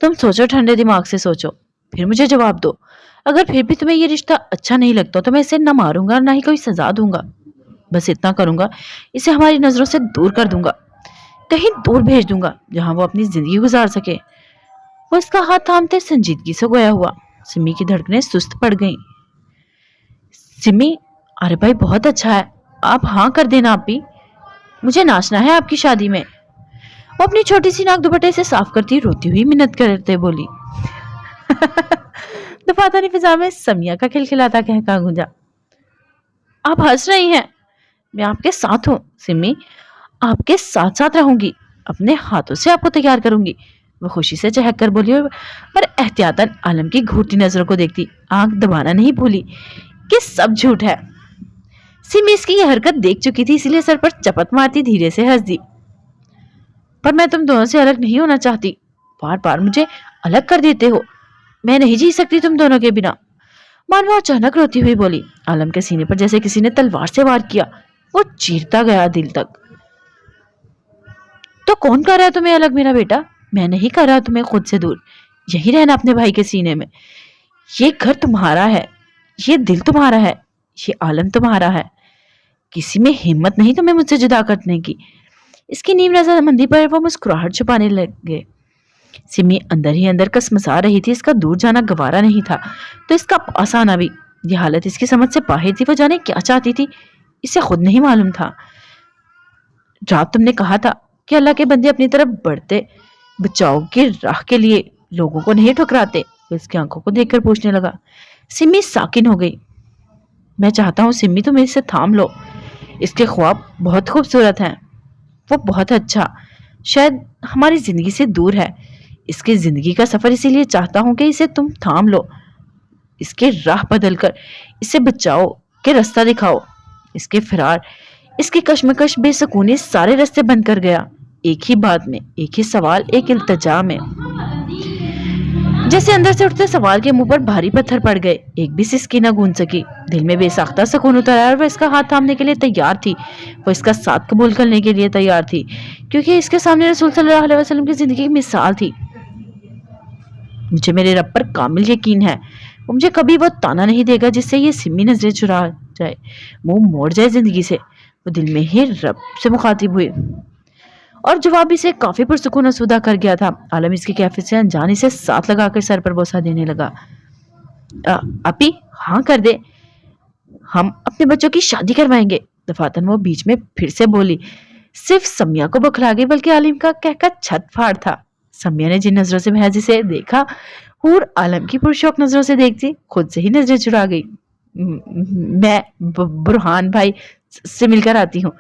تم سوچو، ٹھنڈے دماغ سے سوچو، پھر مجھے جواب دو. اگر پھر بھی تمہیں یہ رشتہ اچھا نہیں لگتا تو میں اسے نہ ماروں گا نہ ہی کوئی سزا دوں گا. بس اتنا کروں گا، اسے ہماری نظروں سے دور کر دوں گا، کہیں دور بھیج دوں گا جہاں وہ اپنی زندگی گزار سکے. وہ اس کا ہاتھ تھامتے سنجیدگی سے گویا ہوا. سمی کی دھڑکنیں سست پڑ گئیں. سمی، ارے بھائی بہت اچھا ہے، آپ ہاں کر دینا. آپ بھی، مجھے ناچنا ہے آپ کی شادی میں. وہ اپنی چھوٹی سی ناک دوپٹے سے صاف کرتی روتی ہوئی منت کرتے بولی. دفاتری فضا میں سمیہ کا کھلکھلاتا کہکا گونجا. آپ ہنس رہی ہیں، میں آپ کے ساتھ ہوں سمی، آپ کے ساتھ ساتھ رہوں گی، اپنے ہاتھوں سے آپ کو تیار کروں گی. وہ خوشی سے چہک کر بولی اور احتیاطاً عالم کی گھوٹی نظروں کو دیکھتی آنکھ دبانا نہیں بھولی کہ سب جھوٹ ہے. سمی اس کی یہ حرکت دیکھ چکی تھی، اسی لیے سر پر چپت مارتی دھیرے سے ہنس دی. پر میں تم دونوں سے الگ نہیں ہونا چاہتی، بار بار مجھے الگ کر دیتے ہو، میں نہیں جی سکتی تم دونوں کے بنا. مانوا اچانک روتی ہوئی بولی. عالم کے سینے پر جیسے کسی نے تلوار سے وار کیا، وہ چیرتا گیا دل تک. تو کون کر رہا ہے تمہیں الگ میرا بیٹا؟ میں نہیں کر رہا تمہیں خود سے دور، یہی رہنا اپنے بھائی کے سینے میں. یہ گھر تمہارا ہے، یہ دل تمہارا ہے، یہ عالم تمہارا ہے. کسی میں ہمت نہیں تمہیں مجھ سے جدا کرنے کی. اس کی نیم رضامندی پر وہ مسکراہٹ چھپانے لگے. سمی اندر ہی اندر کسمسا رہی تھی. اس کا دور جانا گوارا نہیں تھا تو اس کا پاس آنا بھی. یہ حالت اس کی سمجھ سے باہر تھی. وہ جانے کیا چاہتی تھی، اسے خود نہیں معلوم تھا. رات تم نے کہا تھا کہ اللہ کے بندے اپنی طرف بڑھتے بچاؤ کی راہ کے لیے لوگوں کو نہیں ٹھکراتے. وہ اس کی آنکھوں کو دیکھ کر پوچھنے لگا. سمی ساکن ہو گئی. میں چاہتا ہوں سمی تم اسے تھام لو، اس کے خواب بہت خوبصورت ہیں، وہ بہت اچھا شاید ہماری زندگی سے دور ہے. اس کی زندگی کا سفر اسی لیے چاہتا ہوں کہ اسے تم تھام لو، اس کے راہ بدل کر اسے بچاؤ کہ رستہ دکھاؤ. اس کے فرار، اس کی کشمکش، بے سکونی سارے رستے بند کر گیا ایک ہی بات میں، ایک ہی سوال، ایک التجا میں. جیسے اندر سے اٹھتے سوال کے منہ پر بھاری پتھر پڑ گئے. ایک بھی سسکی نہ گونج سکی. دل میں بے ساختہ سکون اتر آیا اور وہ اس کا ہاتھ تھامنے کے لیے تیار تھی. وہ اس کا ساتھ قبول کرنے کے لیے تیار تھی کیونکہ اس کے سامنے رسول صلی اللہ علیہ وسلم کی زندگی کی مثال تھی. مجھے میرے رب پر کامل یقین ہے، وہ مجھے کبھی وہ تانا نہیں دے گا جس سے یہ سمی نظریں چرا جائے، منہ موڑ جائے زندگی سے. وہ دل میں ہی رب سے مخاطب ہوئی اور جواب اسے کافی پرسکون آسودہ کر گیا تھا. عالم اس کی کیفیت سے انجان اسے ساتھ لگا کر سر پر بوسہ دینے لگا. اپی ہاں کر دے، ہم اپنے بچوں کی شادی کروائیں گے. دفاتن وہ بیچ میں پھر سے بولی. صرف سمیہ کو بکھلا گئی بلکہ عالم کا کہہ چھت پھاڑ تھا. سمیہ نے جن نظروں سے محض اسے دیکھا، حور عالم کی پرشوق نظروں سے دیکھتی خود سے ہی نظریں چرا گئی. میں برہان بھائی سے مل کر آتی ہوں.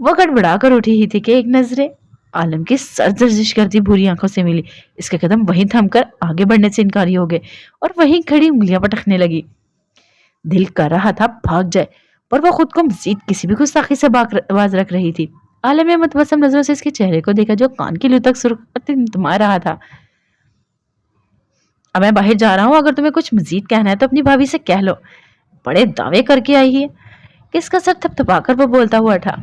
وہ گڑبڑا کر اٹھی ہی تھی کہ ایک نظریں عالم کی سر زرزش کرتی بھوری آنکھوں سے ملی. اس کے قدم وہیں تھم کر آگے بڑھنے سے انکاری ہو گئے اور وہیں کھڑی انگلیاں پٹکنے لگی. دل کر رہا تھا بھاگ جائے، پر وہ خود کو مزید کسی بھی گستاخی سے باز رکھ رہی تھی. عالم نے متبسم نظروں سے اس کے چہرے کو دیکھا جو کان کی لو تک سرخ اور تمتما رہا تھا. اب میں باہر جا رہا ہوں, اگر تمہیں کچھ مزید کہنا ہے تو اپنی بھابھی سے کہہ لو. بڑے دعوے کر کے آئی ہے کہ اس کا سر تھپ تھپا کر وہ بولتا ہوا تھا.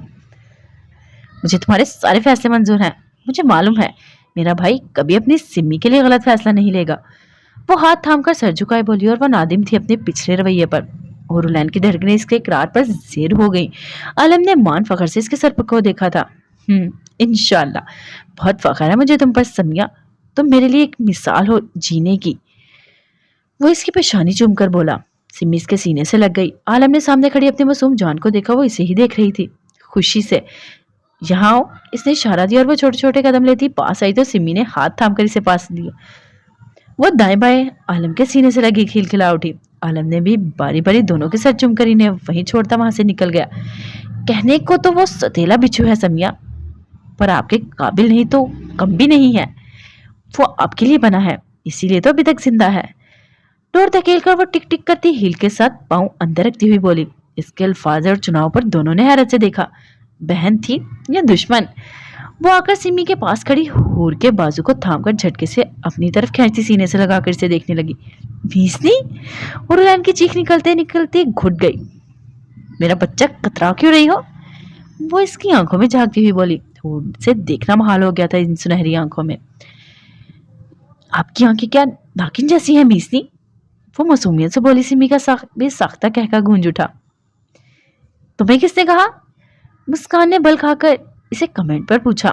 مجھے تمہارے سارے فیصلے منظور ہیں. مجھے معلوم ہے میرا بھائی کبھی اپنی سمی کے لیے غلط فیصلہ نہیں لے گا. وہ ہاتھ تھام کر سر جھکائے بولی اور وہ نادم تھی اپنے پچھلے رویے پر. اور رولین کی دھڑکنیں اس کے اقرار پر زیر ہو گئی. عالم نے مان فخر سے اس کے سر کو دیکھا تھا. انشاءاللہ بہت فخر ہے مجھے تم پر سمیہ, تم میرے لیے ایک مثال ہو جینے کی. وہ اس کی پیشانی چوم کر بولا. سمی اس کے سینے سے لگ گئی. عالم نے سامنے کھڑی اپنی معصوم جان کو دیکھا. وہ اسے ہی دیکھ رہی تھی خوشی سے. یہاں آؤ, اس نے اشارہ دیا اور وہ چھوٹے چھوٹے قدم لیتی پاس آئی تو سمی نے ہاتھ تھام کر اسے پاس لیا. وہ دائیں بائیں عالم کے سینے سے لگی کھیل کھلا اٹھی. عالم نے بھی باری باری دونوں کے سر چوم کر انہیں وہیں چھوڑتا وہاں سے نکل گیا. کہنے کو تو وہ ستیلا بچھو ہے سمیہ, پر آپ کے قابل نہیں تو کم بھی نہیں ہے. وہ آپ کے لیے بنا ہے, اسی لیے تو ابھی تک زندہ ہے. ڈور دھکیل کر وہ ٹک ٹک کرتی ہیل کے ساتھ پاؤں اندر رکھتی ہوئی بولی. اس کے الفاظ اور چناؤ پر دونوں نے حیرت سے دیکھا. بہن تھی یا دشمن؟ وہ آ کر سمی کے پاس کھڑی ہور کے بازو کو تھام کر جھٹکے سے اپنی طرف کھینچتی سینے سے لگا کر اسے دیکھنے لگی. بھیسنی؟ اور رولین کی چیخ نکلتے نکلتے گھٹ گئی. میرا بچہ کترا کیوں رہی ہو؟ وہ اس کی آنکھوں میں جھانکتی ہوئی بولی. ہور سے دیکھنا محال ہو گیا تھا ان سنہری آنکھوں میں. آپ کی آنکھیں کیا ناگن جیسی ہیں بھیسنی؟ وہ معصومیت سے بولی. سمی کا بے ساختہ کہکا گونج اٹھا. تمہیں کس نے کہا؟ مسکان نے بل کھا کر اسے کمنٹ پر پوچھا.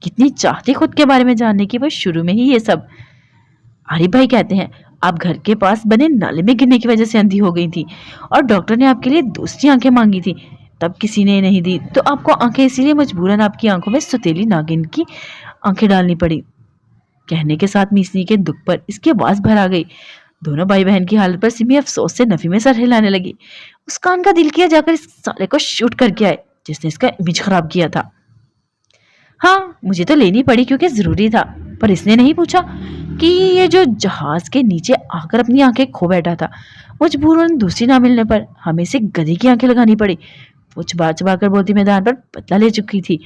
کتنی چاہتی خود کے بارے میں جاننے کی وہ شروع میں ہی یہ سب. عارف بھائی کہتے ہیں آپ گھر کے پاس بنے نالے میں گرنے کی وجہ سے اندھی ہو گئی تھی اور ڈاکٹر نے آپ کے لیے دوسری آنکھیں مانگی تھی, تب کسی نے نہیں دی تو آپ کو آنکھیں اسی لیے مجبوراً آپ کی آنکھوں میں ستیلی ناگن کی آنکھیں ڈالنی پڑی. کہنے کے ساتھ میسنی کے دکھ پر اس کی آواز بھر آ گئی. دونوں بھائی بہن کی حالت پر سمی افسوس سے نفی میں سر ہلانے لگی. مسکان کا دل کیا جا کر اس سالے کو شوٹ کر کے آئے جس نے اس کا امیج خراب کیا تھا. ہاں مجھے تو لینی پڑی کیونکہ ضروری تھا, پر اس نے نہیں پوچھا کہ یہ جو جہاز کے نیچے آ کر اپنی آنکھیں کھو بیٹھا تھا, مجبوراً دوسری نہ ملنے پر ہمیں سے گدھے کی آنکھیں لگانی پڑی. وہ چبا چبا کر بولتی میدان پر بدلہ لے چکی تھی.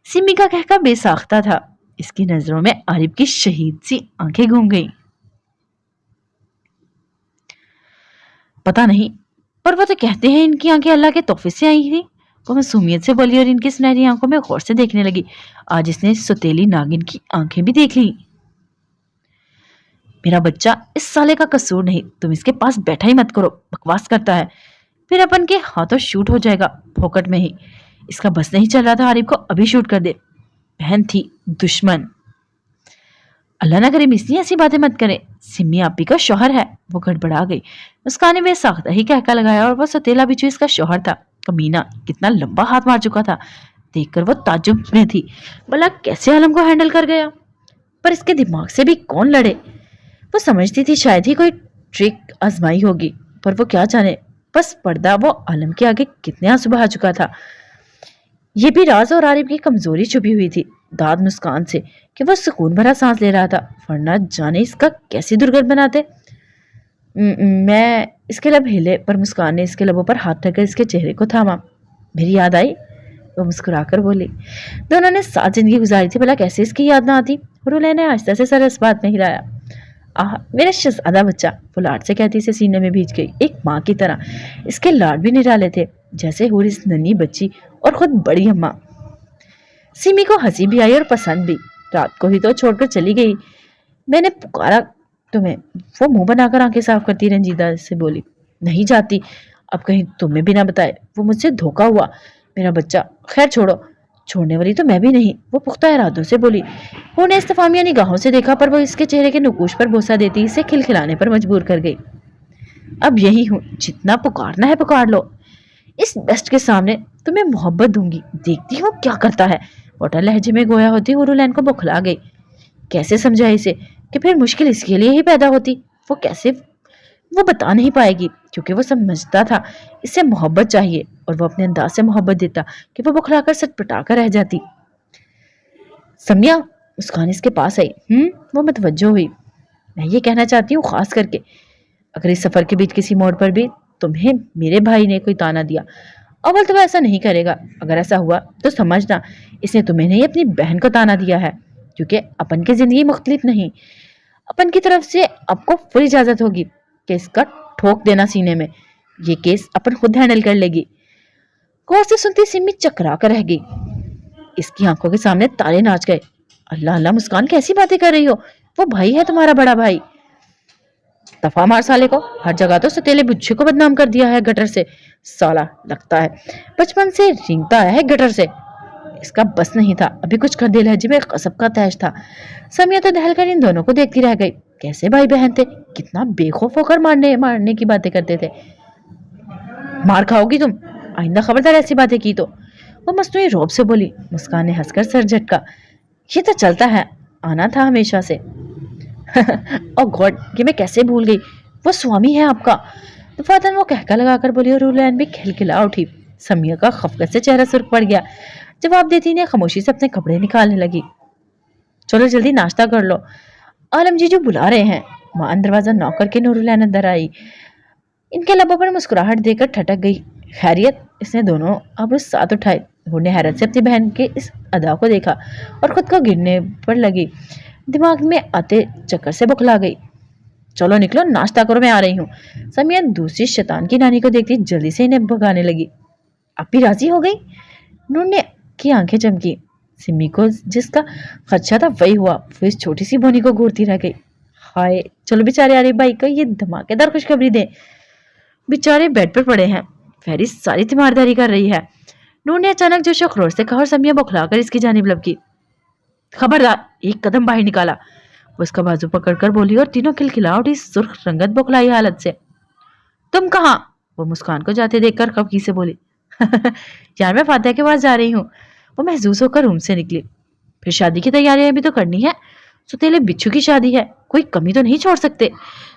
سمی کا کہکا بے ساختہ تھا. اس کی نظروں میں عارف کی شہید سی آنکھیں گھوم گئیں. پتا نہیں, پر وہ تو کہتے ہیں ان کی آنکھیں اللہ کے تحفے سے آئی تھی. وہ معصومیت سے بولی اور ان کی سنہری آنکھوں میں غور سے دیکھنے لگی. آج اس نے ستیلی ناگن کی آنکھیں بھی دیکھ لی. میرا بچہ اس سالے کا قصور نہیں, تم اس کے پاس بیٹھا ہی مت کرو, بکواس کرتا ہے, پھر اپن کے ہاتھوں شوٹ ہو جائے گا پھوکٹ میں ہی. اس کا بس نہیں چل رہا تھا عارف کو ابھی شوٹ کر دے. بہن تھی دشمن؟ اللہ نہ کرے مسنی ایسی باتیں مت کرے. سمی آپی کا شوہر ہے. وہ گڑبڑا گئی. مسکان نے بے ساختہ ہی کہکا لگایا اور وہ ستیلا بچو اس کا شوہر تھا. کمینہ کتنا لمبا ہاتھ مار چکا تھا. دیکھ کر وہ تعجب میں تھی. بلا کیسے عالم کو ہینڈل کر گیا؟ پر اس کے دماغ سے بھی کون لڑے؟ وہ سمجھتی تھی شاید ہی کوئی ٹرک آزمائی ہوگی, پر وہ کیا جانے. بس پردہ وہ عالم کے آگے کتنے آنسو بہا چکا تھا. یہ بھی راز اور عارف کی کمزوری چھپی ہوئی تھی. داد مسکان سے کہ وہ سکون بھرا سانس لے رہا تھا, ورنہ جانے اس کا کیسی درگت بناتے. میں اس کے لب ہلے, پر مسکان نے اس کے لبوں پر ہاتھ رکھ کر اس کے چہرے کو تھاما. میری یاد آئی؟ وہ مسکرا کر بولی. دونوں نے ساتھ زندگی گزاری تھی, بھلا کیسے اس کی یاد نہ آتی. رولین نے آہستہ سے سر اس بات میں ہلایا. میرا شہزادہ بچہ, وہ لاڈ سے کہتی اسے سینے میں بھیج گئی. ایک ماں کی طرح اس کے لاڈ بھی نرالے تھے جیسے ہوریس ننھی بچی اور خود بڑی اماں. سمی کو ہنسی بھی آئی اور پسند بھی. رات کو ہی تو چھوڑ کر چلی گئی. میں نے پکارا تمہیں. وہ منہ بنا کر آنکھیں صاف کرتی رنجیدہ سے بولی. نہیں جاتی, اب کہیں تمہیں بھی نہ بتائے. وہ مجھ سے دھوکا ہوا میرا بچہ. خیر چھوڑو, چھوڑنے والی تو میں بھی نہیں. وہ پختہ ارادوں سے بولی. وہ نے استفہامیہ نگاہوں سے دیکھا, پر وہ اس کے چہرے کے نقوش پر بوسہ دیتی اسے کھلکھلانے پر مجبور کر گئی. اب یہی ہوں, جتنا پکارنا ہے پکار لو. اس بیسٹ کے سامنے تمہیں محبت دوں گی, دیکھتی ہوں کیا کرتا ہے. وٹا لہجے میں گویا ہوتی ہورولین کو بخلا گئی. کیسے سمجھائے اسے کہ پھر مشکل اس کے لیے ہی پیدا ہوتی. وہ کیسے وہ بتا نہیں پائے گی, کیونکہ وہ سمجھتا تھا اس سے محبت چاہیے, اور وہ اپنے انداز سے محبت دیتا کہ وہ بخلا کر سٹ پٹا کر رہ جاتی. سمیہ, مسکان اس کے پاس آئی. وہ متوجہ ہوئی. میں یہ کہنا چاہتی ہوں خاص کر کے, اگر اس سفر کے بیچ کسی موڑ پر بھی تمہیں میرے بھائی نے کوئی تانا دیا, अव्वल तो वो ऐसा नहीं करेगा, अगर ऐसा हुआ तो समझना इसने तुम्हें नहीं अपनी बहन को ताना दिया है, क्योंकि अपन की जिंदगी मुख्तलिफ नहीं। अपन की तरफ से आपको फुल इजाजत होगी कि इसका ठोक देना सीने में, ये केस अपन खुद हैंडल कर लेगी। गौर से सुनती सिमी चकरा कर रह गई। इसकी आंखों के सामने तारे नाच गए। अल्लाह अल्लाह मुस्कान, कैसी बातें कर रही हो? वो भाई है तुम्हारा, बड़ा भाई। दफा मार साले को, हर जगह तो सतीले बुच्चे को बदनाम कर दिया है गटर से। साला लगता है बचपन से रेंगता आया है गटर से। इसका बस नहीं था, अभी कुछ कर दे लहजे में कसब का तैश था। समिया तो दहल कर इन दोनों को देखती रह गई। कैसे भाई बहन थे, कितना बेखौफ होकर मारने की बातें करते थे। मार खाओगी तुम, आइंदा खबरदार ऐसी बातें की तो, वो मस्तूरी रौब से बोली। मुस्कान ने हंसकर सर झटका। ये तो चलता है, आना था हमेशा से। और गॉड, ये मैं कैसे भूल गई, वो स्वामी है आपका। दफातन वो कहका लगाकर बोली और रूलैन भी खिलखिला उठी। समिया का खफकत से चेहरा सुर्ख पड़ गया। जवाब देती ने खामोशी से अपने कपड़े निकालने लगी। चलो जल्दी नाश्ता कर लो, आलम जी जो बुला रहे हैं। मां दरवाजा नॉक करके नूरुलैन अंदर आई। इनके लबों पर मुस्कुराहट देकर ठटक गई। खैरियत? इसने दोनों अब साथ उठाए। नूर ने हैरत से अपनी बहन के इस अदा को देखा और खुद को गिरने पर लगी। दिमाग में आते चक्कर से बुखला गई। चलो निकलो, नाश्ता करो, मैं आ रही हूँ। समिया दूसरी शैतान की नानी को देखती जल्दी से इन्हें भगाने लगी। आप भी राजी हो गई? नूर ने की आंखें चमकी। सिमी को जिसका खदशा था वही हुआ। वो इस छोटी सी बोनी को घूरती रह गई। हाय, चलो बेचारे आरिफ भाई को ये धमाकेदार खुशखबरी दे। बेचारे बेड पर पड़े हैं, फहरिस सारी तीमारदारी कर रही है। नूर ने अचानक जोश खरोश से कहा और समिया बौखलाकर इसकी जानिब लपकी। खबरदार, एक कदम बाहर निकाला। वो उसका बाजू पकड़कर बोली और तीनों खिलखिला उठी सुर्ख रंगत बौखलाई हालत से। तुम कहाँ? वो मुस्कान को जाते देखकर खफकी से बोली। यार मैं फातिहा के पास जा रही हूँ। वो महजूस होकर रूम से निकली। फिर शादी की तैयारियां भी तो करनी है। सुतेले बिच्छू की शादी है, कोई कमी तो नहीं छोड़ सकते।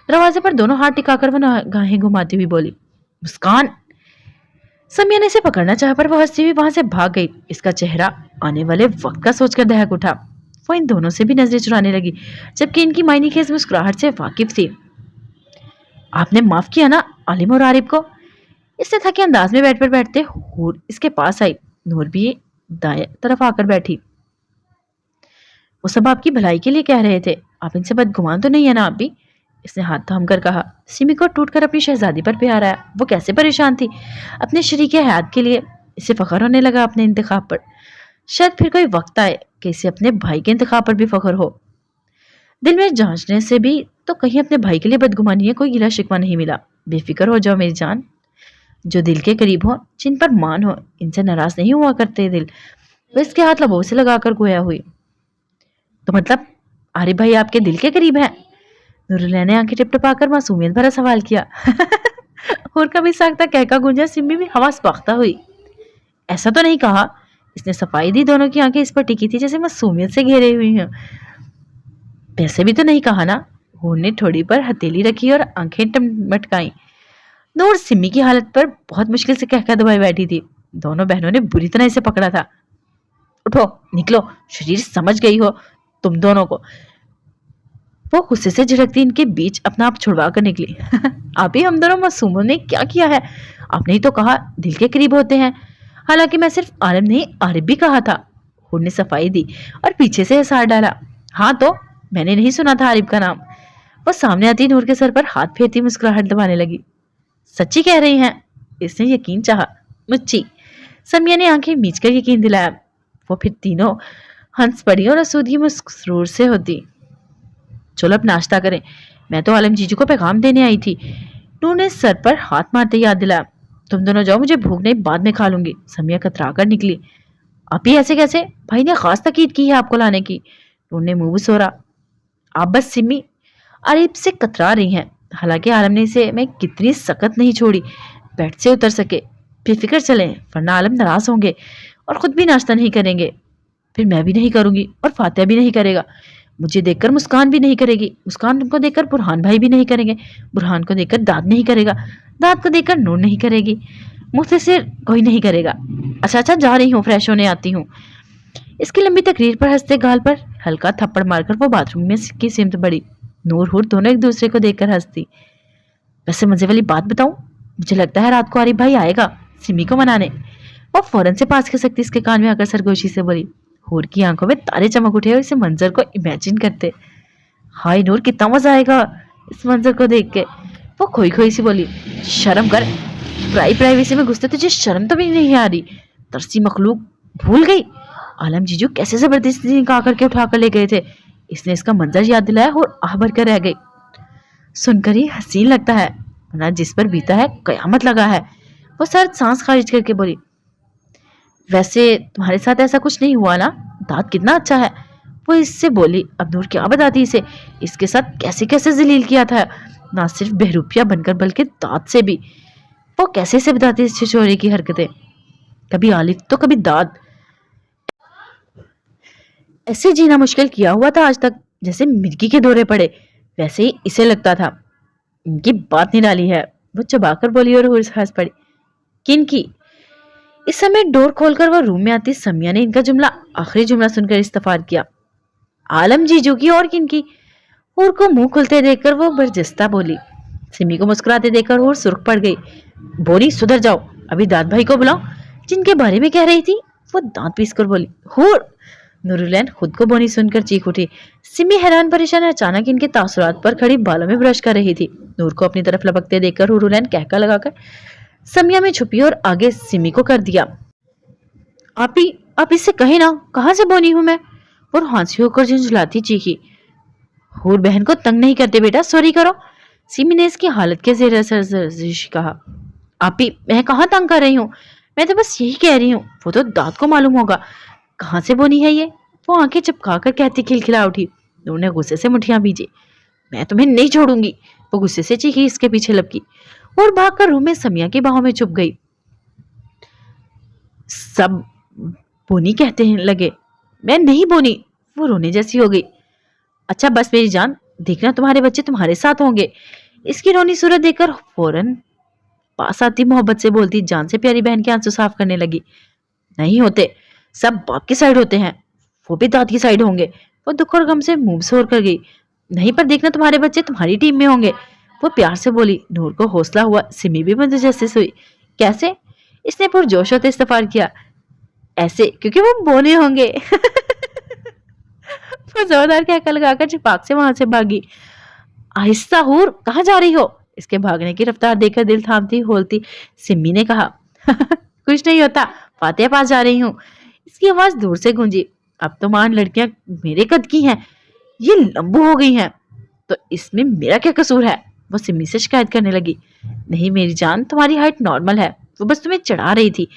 दरवाजे पर दोनों हाथ टिकाकर वो गाहें घुमाती हुई बोली। मुस्कान। समिया ने इसे पकड़ना चाहा पर वो हंसती हुई वहां से भाग गई। इसका चेहरा आने वाले वक्त का सोचकर दहक उठा। वो इन दोनों से भी नजरें चुराने लगी, जबकि इनकी मायनी खेज मुस्कुराहट से वाकिफ थी। आपने माफ किया ना आलिम और आरिफ को? इसने थके अंदाज में बेड पर बैठते हूर इसके पास आई। नूर भी दाएं तरफ आकर बैठी। वो सब आपकी भलाई के लिए कह रहे थे, आप इनसे बदगुमान तो नहीं है ना आप भी? इसने हाथ थाम कर कहा। सिमी को टूटकर अपनी शहजादी पर प्यार आया। वो कैसे परेशान थी अपने शरीके हयात के लिए। इसे फख्र होने लगा अपने इंतखाब पर। शायद फिर कोई वक्त आए कि इसे अपने भाई के इंतखाब पर भी फख्र हो। दिल में जांचने से भी तो कहीं अपने भाई के लिए बदगुमानी है कोई गिला शिकवा नहीं मिला। बेफिक्र हो जाओ मेरी जान। जो दिल के करीब हो, जिन पर मान हो, इनसे नाराज नहीं हुआ करते दिल। वो इसके हाथ लबों से लगाकर गोया हुई। तो मतलब आरिफ भाई आपके दिल के करीब है? नूरुलैन ने आंखें टिपटिपाकर मासूमियत भरा सवाल किया। और कभी साख्ता कहका गूंजा। सिमी भी हवास पाख्ता हुई। ऐसा तो नहीं कहा। इसने सफाई दी। दोनों की आंखें इस पर टिकी थी जैसे मासूमियत से घेरे हुई हैं। वैसे भी तो नहीं कहा ना। हूर ने ठोड़ी पर हथेली रखी और आंखें मटकाई। नूर सिमी की हालत पर बहुत मुश्किल से कहकर दबाई बैठी थी। दोनों बहनों ने बुरी तरह इसे पकड़ा था। उठो, निकलो, शरीर समझ गई हो तुम दोनों को। वो गुस्से से झिड़कती इनके बीच अपना आप छुड़वा कर निकली। आप ही हम दोनों मासूमों ने क्या किया है? आपने ही तो कहा दिल के करीब होते हैं। हालांकि मैं सिर्फ आलिम नहीं आरिफ भी कहा था। हूर ने सफाई दी और पीछे से हिसार डाला। हाँ तो मैंने नहीं सुना था आरिफ का नाम। वो सामने आती नूर के सर पर हाथ फेरती मुस्कुराहट दबाने लगी। सच्ची कह रही हैं? इसने यकीन चाहा। मुच्ची। समिया ने आंखें मीच कर यकीन दिलाया। वो फिर तीनों हंस पड़ी और असूदी मसरूर से होती। चलो अब नाश्ता करें, मैं तो आलम जीजू को पैगाम देने आई थी। नूर ने सर पर हाथ मारते याद दिलाया। तुम दोनों जाओ, मुझे भूख नहीं, बाद में खा लूंगी। समिया कतरा कर निकली। आप ही ऐसे कैसे? भाई ने खास ताकीद की है आपको लाने की। नूर ने मुंह सोरा। आप बस सिमी आरिफ से कतरा रही हैं। हालांकि आलम ने इसे मैं कितनी सख्त नहीं छोड़ी बेड से उतर सके। बेफिक्र चलें, वरना आलम नाराज होंगे और खुद भी नाश्ता नहीं करेंगे। फिर मैं भी नहीं करूंगी और फातिहा भी नहीं करेगा। मुझे देखकर मुस्कान भी नहीं करेगी। मुस्कान को देखकर बुरहान भाई भी नहीं करेंगे। बुरहान को देखकर दाद नहीं करेगा। दाद को देखकर नूर नहीं करेगी। मुख्तसर कोई नहीं करेगा। अच्छा जा रही हूँ, फ्रेश होने आती हूँ। इसकी लंबी तकरीर पर हंसते गाल पर हल्का थप्पड़ मारकर वो बाथरूम में की सिमत बढ़ी। नूर हुर दोनों एक दूसरे को देखकर हंसती। वैसे मजे वाली बात बताऊं, मुझे लगता है रात को आरिफ भाई आएगा। सिमी को मनाने। वो फौरन से पास कर सकती इसके कान में आकर सरगोशी से बोली। नूर की आंखों में तारे चमक उठे और इस मंजर को इमेजिन करते। हाय नूर, कितना मजा आएगा इस मंजर को देख के। वो खोई खोई सी बोली, शर्म कर, प्राइवेसी में घुसते तुझे शर्म तो भी नहीं आ रही, तरसी मखलूक, भूल गई आलम जीजू कैसे जबरदस्ती निकाह करके उठा कर ले गए थे। इसने इसका मंजर याद दिलाया और आह भर कर रह गई। सुनकर ही हसीन लगता है, ना जिस पर बीता है कयामत लगा है। वो सर्द सांस खारिज करके बोली, वैसे तुम्हारे साथ ऐसा कुछ नहीं हुआ ना, दांत कितना अच्छा है। वो इससे बोली, अब नूर क्या बताती इसे, इसके साथ कैसे कैसे जलील किया था, ना सिर्फ बहरूपिया बनकर बल्कि दांत से भी। वो कैसे से बताती इस छिछोरे की हरकतें, कभी आलिफ तो कभी दांत। ऐसे जीना मुश्किल किया हुआ था आज तक, जैसे मिर्गी के दौरे पड़े। वैसे ही इसे लगता था। इनकी बात नहीं डाली है, वो चबाकर बोली और हंस पड़ी। किन की? इस समय डोर खोलकर वो रूम में आती समिया ने इनका जुमला आखिरी जुमला सुनकर इस्तफार किया। आलम जीजू की और किन की? हूर को मुंह खुलते देखकर वो बरजस्ता बोली। सिमी को मुस्कुराते देखकर हूर सुर्ख पड़ गई। बोली, सुधर जाओ, अभी दाद भाई को बुलाओ जिनके बारे में कह रही थी। वो दांत पीसकर बोली, हूर। नूरुलैन खुद को बोनी सुनकर चीख उठी। सिमी हैरान परेशान अचानक इनके तासुरात पर खड़ी बालों में ब्रश कर रही थी। नूर को अपनी तरफ लपकते देखकर नूरुलैन कहका लगाकर समिया में छुपी और आगे सिमी को कर दिया। आप इससे कहे ना, कहाँ से बोनी हूं मैं? और हंसी होकर झुंझलाती चीखी। हूर बहन को तंग नहीं करते बेटा, सॉरी करो। सिमी ने इसकी हालत के जेर असर कहा। आपी, मैं कहाँ तंग कर रही हूँ, मैं तो बस यही कह रही हूँ, वो तो दांत को मालूम होगा कहाँ से बोनी है ये। वो आंखें चिपका कर कहती खिलखिला उठी। उन्होंने गुस्से से मुठियां भीजी। मैं तुम्हें नहीं छोड़ूंगी। वो गुस्से से चीखी, इसके पीछे लपकी और भागकर रूम में समिया की बाहों में छुप गई। सब बोनी कहते हैं लगे, मैं नहीं बोनी। वो रोने जैसी हो गई। अच्छा बस मेरी जान, देखना तुम्हारे बच्चे तुम्हारे साथ होंगे। इसकी रोनी सूरत देखकर फौरन पास आती मोहब्बत से बोलती जान से प्यारी बहन के आंसू साफ करने लगी। नहीं होते, सब बाप की साइड होते हैं, वो भी दाद की साइड होंगे। वो दुख और गम से मुंह सोर कर गई। नहीं पर देखना तुम्हारे बच्चे तुम्हारी टीम में होंगे। वो प्यार से बोली। नूर को हौसला हुआ। सिमी भी मुतजस्सिस हुई। कैसे? इसने पुरजोश होते इस्तफार किया। ऐसे, क्योंकि वो बोने होंगे। वो जोरदार कहकर लगाकर चिपाक से वहां से भागी। आहिस्ता हूर, कहाँ जा रही हो? इसके भागने की रफ्तार देखकर दिल थामती होलती सिमी ने कहा। कुछ नहीं होता, फातिहा पास जा रही हूँ। इसकी आवाज दूर से गूंजी। अब तो मान लड़कियां मेरे कद की हैं, ये लंबू हो गई हैं, तो इसमें मेरा क्या कसूर है? वो सिमी से शिकायत करने लगी। नहीं मेरी जान, तुम्हारी हाइट नॉर्मल है, वो बस तुम्हें चढ़ा रही थी।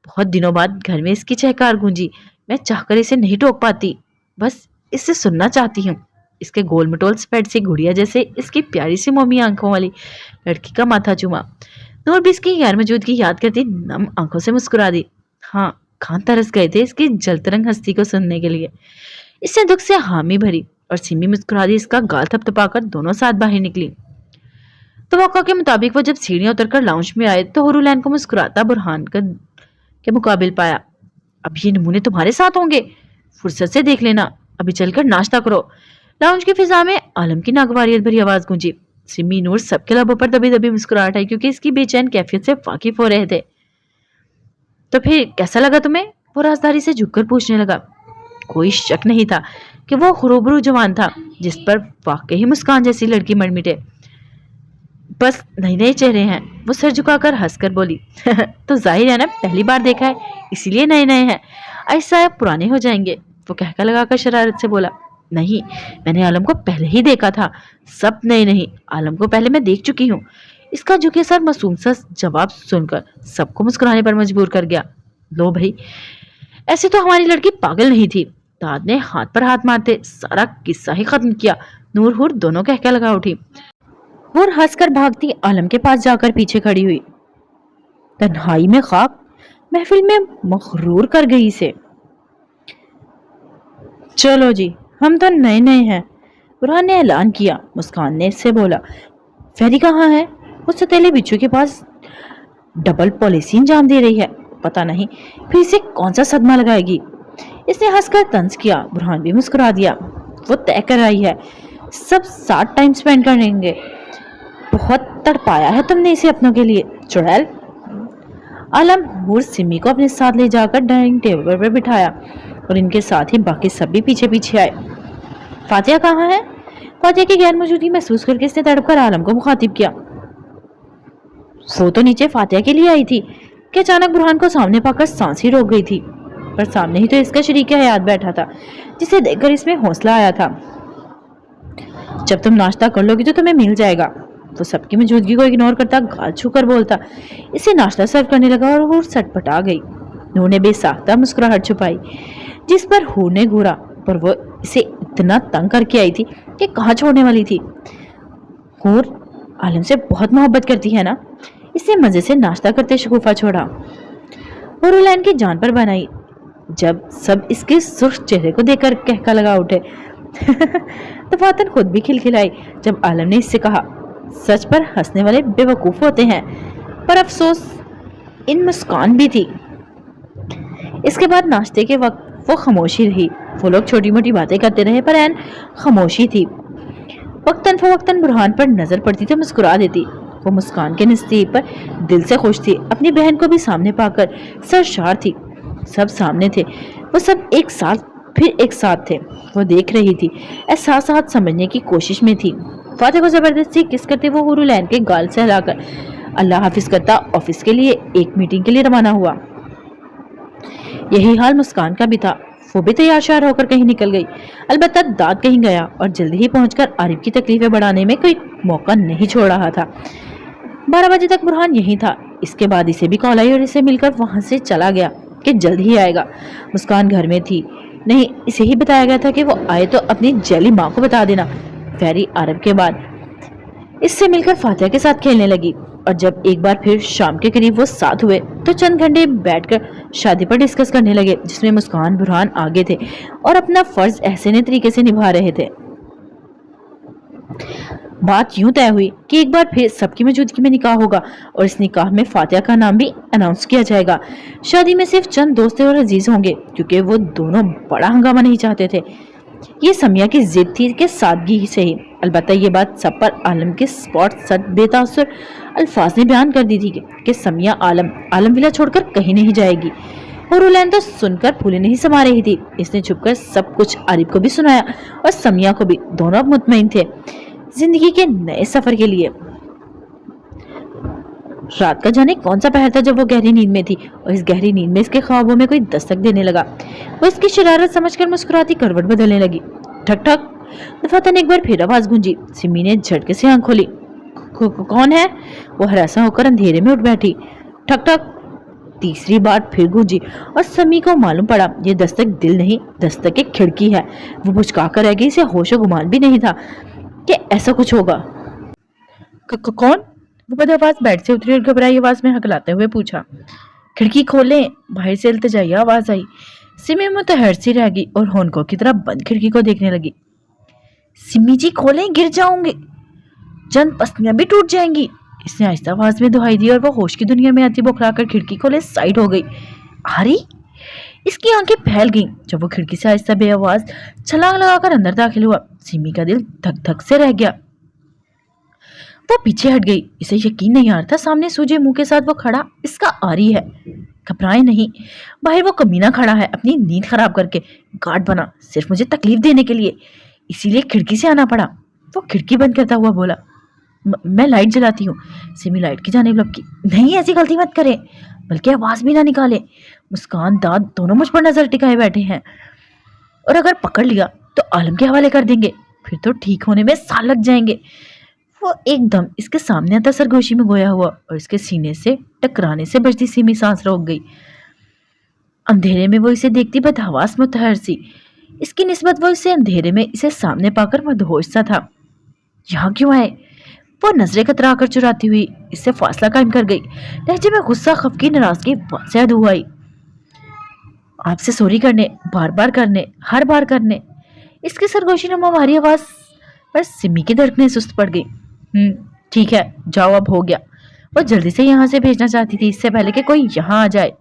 बहुत दिनों बाद घर में इसकी चहकार गूंजी। मैं चाहकर इसे नहीं टोक पाती, बस इससे सुनना चाहती हूँ। इसके गोल मटोल सफेद सी गुड़िया जैसे इसकी प्यारी सी मोमी आंखों वाली लड़की का माथा चूमा। नूर भी इसकी गैर मौजूदगी याद करती नम आंखों से मुस्कुरा दी। हाँ, खान तरस गए थे इसकी जलतरंग हस्ती को सुनने के लिए। इससे दुख से हामी भरी और सिमी मुस्कुरा दी। इसका गाल थपथपाकर दोनों साथ बाहर निकली। तो मौका के मुताबिक वो जब सीढ़ियां उतरकर लाउंज में आए तो हुरुलैन को मुस्कुराता बुरहान के मुकाबिल पाया। अब ये नमूने तुम्हारे साथ होंगे, फुर्सत से देख लेना, अभी चलकर नाश्ता करो। लाउंज की फिजा में आलम की नागवारियत भरी आवाज गूंजी। सिमी नूर सबके लबों पर दबी दबी मुस्कुराहट आई, क्योंकि इसकी बेचैन कैफियत से वाकिफ हो रहे थे। तो फिर कैसा लगा तुम्हें? वो राजदारी से झुककर पूछने लगा। कोई शक नहीं था कि वो खुरूबरू जवान था जिस पर वाकई मुस्कान जैसी लड़की मड़मिटे। बस नए नए चेहरे हैं। वो सर झुकाकर हंसकर बोली। तो जाहिर है ना, पहली बार देखा है इसलिए नए नए हैं, ऐसा अब पुराने हो जाएंगे। वो कहकर लगाकर शरारत से बोला। नहीं, मैंने आलम को पहले ही देखा था। सब नए नहीं, आलम को पहले मैं देख चुकी हूँ। इसका झुके सर मासूम सा जवाब सुनकर सबको मुस्कुराने पर मजबूर कर गया। लो भाई, ऐसे तो हमारी लड़की पागल नहीं थी। दाद ने हाथ पर हाथ मारते सारा किस्सा ही खत्म किया। नूर हुर दोनों कहकर लगा उठी। हुर हंसकर भागती आलम के पास जाकर पीछे खड़ी हुई। तन्हाई में खाक महफिल में मखरूर कर गई इसे। चलो जी, हम तो नए नए हैं, बुरहान ने ऐलान किया। मुस्कान ने इससे बोला। फेरी कहाँ है? वो सतीले बिच्छू के पास डबल पॉलिसी अंजाम दे रही है। पता नहीं फिर इसे कौन सा सदमा लगाएगी। इसने हंसकर तंज किया। बुरहान भी मुस्कुरा दिया। वो तय कर रही है, सब साथ टाइम स्पेंड करेंगे। बहुत तड़पाया है तुमने इसे अपनों के लिए चुड़ैल। आलम और सिमी को अपने साथ ले जाकर डाइनिंग टेबल पर बिठाया और इनके साथ ही बाकी सब भी पीछे पीछे आए। फातिया कहाँ है? फातिया की गैर मौजूदगी महसूस करके इसने तड़प कर आलम को मुखातिब किया। वो तो नीचे फातिया के लिए आई थी कि अचानक बुरहान को सामने पाकर सांस ही रोक गई थी। पर सामने ही तो इसका शरीक हयात बैठा था, जिसे देखकर इसमें हौसला आया था। जब तुम नाश्ता कर लोगी तो तुम्हें मिल जाएगा। वो सबकी मौजूदगी को इग्नोर करता गाल छूकर बोलता। इसे नाश्ता सर्व करने लगा और हूर सटपटा गई। नूर ने बेसाख्ता मुस्कुराहट छुपाई, जिस पर हूर ने घूरा, पर वो इसे इतना तंग करके आई थी कि कहाँ छोड़ने वाली थी। हूर आलम से बहुत मोहब्बत करती है ना? इसने मजे से नाश्ता करते शगुफा छोड़ा और उलैन की जान पर बनाई। जब सब इसके सुर्ख चेहरे को देखकर कहका लगा उठे तो फातन खुद भी खिलखिलाई जब आलम ने इससे कहा, सच पर हंसने वाले बेवकूफ होते हैं। पर अफसोस इन मुस्कान भी थी। इसके बाद नाश्ते के वक्त वो खामोशी रही। वो लोग छोटी मोटी बातें करते रहे पर ऐन खामोशी थी। वक्तन फवक्तन बुरहान पर नजर पड़ती तो मुस्कुरा देती। वो मुस्कान के नसीब पर दिल से खुश थी। अपनी बहन को भी सामने पाकर सरशार थी। सब सामने थे, वो सब एक साथ फिर एक साथ थे। वो देख रही थी, एहसास समझने की कोशिश में थी। फातिहा को जबरदस्ती किस करते वो हुरुलैन के गाल से हिलाकर अल्लाह हाफिज करता ऑफिस के लिए एक मीटिंग के लिए रवाना हुआ। यही हाल मुस्कान का भी था। वो भी तैयार शार होकर कहीं निकल गई। अलबत्ता दाद कहीं गया और जल्दी ही पहुंचकर आरिफ की तकलीफें बढ़ाने में कोई मौका नहीं छोड़ रहा था। 12 बजे तक बुरहान यहीं था। इसके बाद इसे भी कॉल आई और इसे मिलकर वहां से चला गया कि जल्द ही आएगा। मुस्कान घर में थी नहीं, इसे ही बताया गया था कि वो आए तो अपनी जैली माँ को बता देना। फेरी अरब के बाद इससे मिलकर फातिहा के साथ खेलने लगी और जब एक बार फिर शाम के करीब वो साथ हुए तो चंद घंटे बैठकर शादी पर डिस्कस करने लगे, जिसमें मुस्कान बुरहान आगे थे और अपना फर्ज एहसने तरीके से निभा रहे थे। बात यूं तय हुई कि एक बार फिर सबकी मौजूदगी में निकाह होगा और इस निकाह में फातिहा का नाम भी अनाउंस किया जाएगा। शादी में सिर्फ चंद दोस्त और अजीज होंगे क्योंकि वो दोनों बड़ा हंगामा नहीं चाहते थे। ये समिया की जिद थी कि सादगी से ही। अलबत्ता ये बात सब पर आलम के स्पॉट सद बेतासुर अल्फाज ने बयान कर दी थी कि समिया आलम विला छोड़कर कहीं नहीं जाएगी। और उलैन तो सुनकर फूले नहीं समा रही थी। इसने छुपकर सब कुछ आरिफ को भी सुनाया और समिया को भी। दोनों अब मुतमईन थे जिंदगी के नए सफर के लिए। रात का जाने कौन सा पहर था जब वो गहरी नींद में थी और इस गहरी नींद में इसके ख्वाबों में कोई दस्तक देने लगा। वो इसकी शरारत समझकर मुस्कुराती करवट बदलने लगी। ठक ठक दफातन एक बार फिर आवाज गूंजी। सिमी ने झटके से आंख खोली। कौन है? वो हरासा होकर अंधेरे में उठ बैठी। ठक ठक तीसरी बार फिर गूंजी और समी को मालूम पड़ा ये दस्तक दिल नहीं, दस्तक एक खिड़की है। वो बुझका कर रह गई। इसे होशो गुमान भी नहीं था कि ऐसा कुछ होगा। कौन? वो बदआवाज बेड से उतरी और घबराई आवाज में हकलाते हुए पूछा। खिड़की खोलें, बाहर से इल्तिजाई आवाज आई। सिमी मुतहर सी रह गई और होनको की तरह बंद खिड़की को देखने लगी। सिमी जी खोलें, गिर जाऊंगी, चंद पसलियां भी टूट जाएंगी। इसने आहिस्ता आवाज में दुहाई दी और वो होश की दुनिया में आती बौखलाकर खिड़की खोले साइड हो गई। अरे इसकी आंखें फैल गईं जब वो खिड़की से आहिस्ता बेआवाज छलांग लगाकर अंदर दाखिल हुआ। सिमी का दिल धक धक से रह गया। वो पीछे हट गई। इसे यकीन नहीं आ रहा था सामने सूजे मुंह के साथ वो खड़ा इसका आरी है। घबराए नहीं, बाहर वो कमीना खड़ा है अपनी नींद खराब करके। गार्ड बना सिर्फ मुझे तकलीफ देने के लिए, इसीलिए खिड़की से आना पड़ा। वो खिड़की बंद करता हुआ बोला। मैं लाइट जलाती हूँ। सिमी लाइट की जानिब लपकी। नहीं, ऐसी गलती मत करें, बल्कि आवाज भी ना निकाले। मुस्कान दाद दोनों मुझ पर नजर टिकाए बैठे हैं और अगर पकड़ लिया तो आलम के हवाले कर देंगे, फिर तो ठीक होने में साल लग जाएंगे। वो एकदम इसके सामने आता सरगोशी में गोया हुआ और इसके सीने से टकराने से बजती सिमी सांस रोक गई। अंधेरे में वो इसे देखती बदहवास मुतहर सी। इसकी निस्बत वो इसे अंधेरे में इसे सामने पाकर मदहोश सा था। यहाँ क्यों आए? वो नजरें कतरा कर चुराती हुई इससे फासला कायम कर गई। लहजे में गुस्सा, खफकी, नाराजगी वाज़ेह अदू आई। आपसे सॉरी करने, बार बार करने, हर बार करने। इसकी सरगोशी नुमा भारी आवाज पर सिमी की धड़कनें सुस्त पड़ गई। ठीक है, जाओ, अब हो गया। वो जल्दी से यहाँ से भेजना चाहती थी इससे पहले कि कोई यहाँ आ जाए।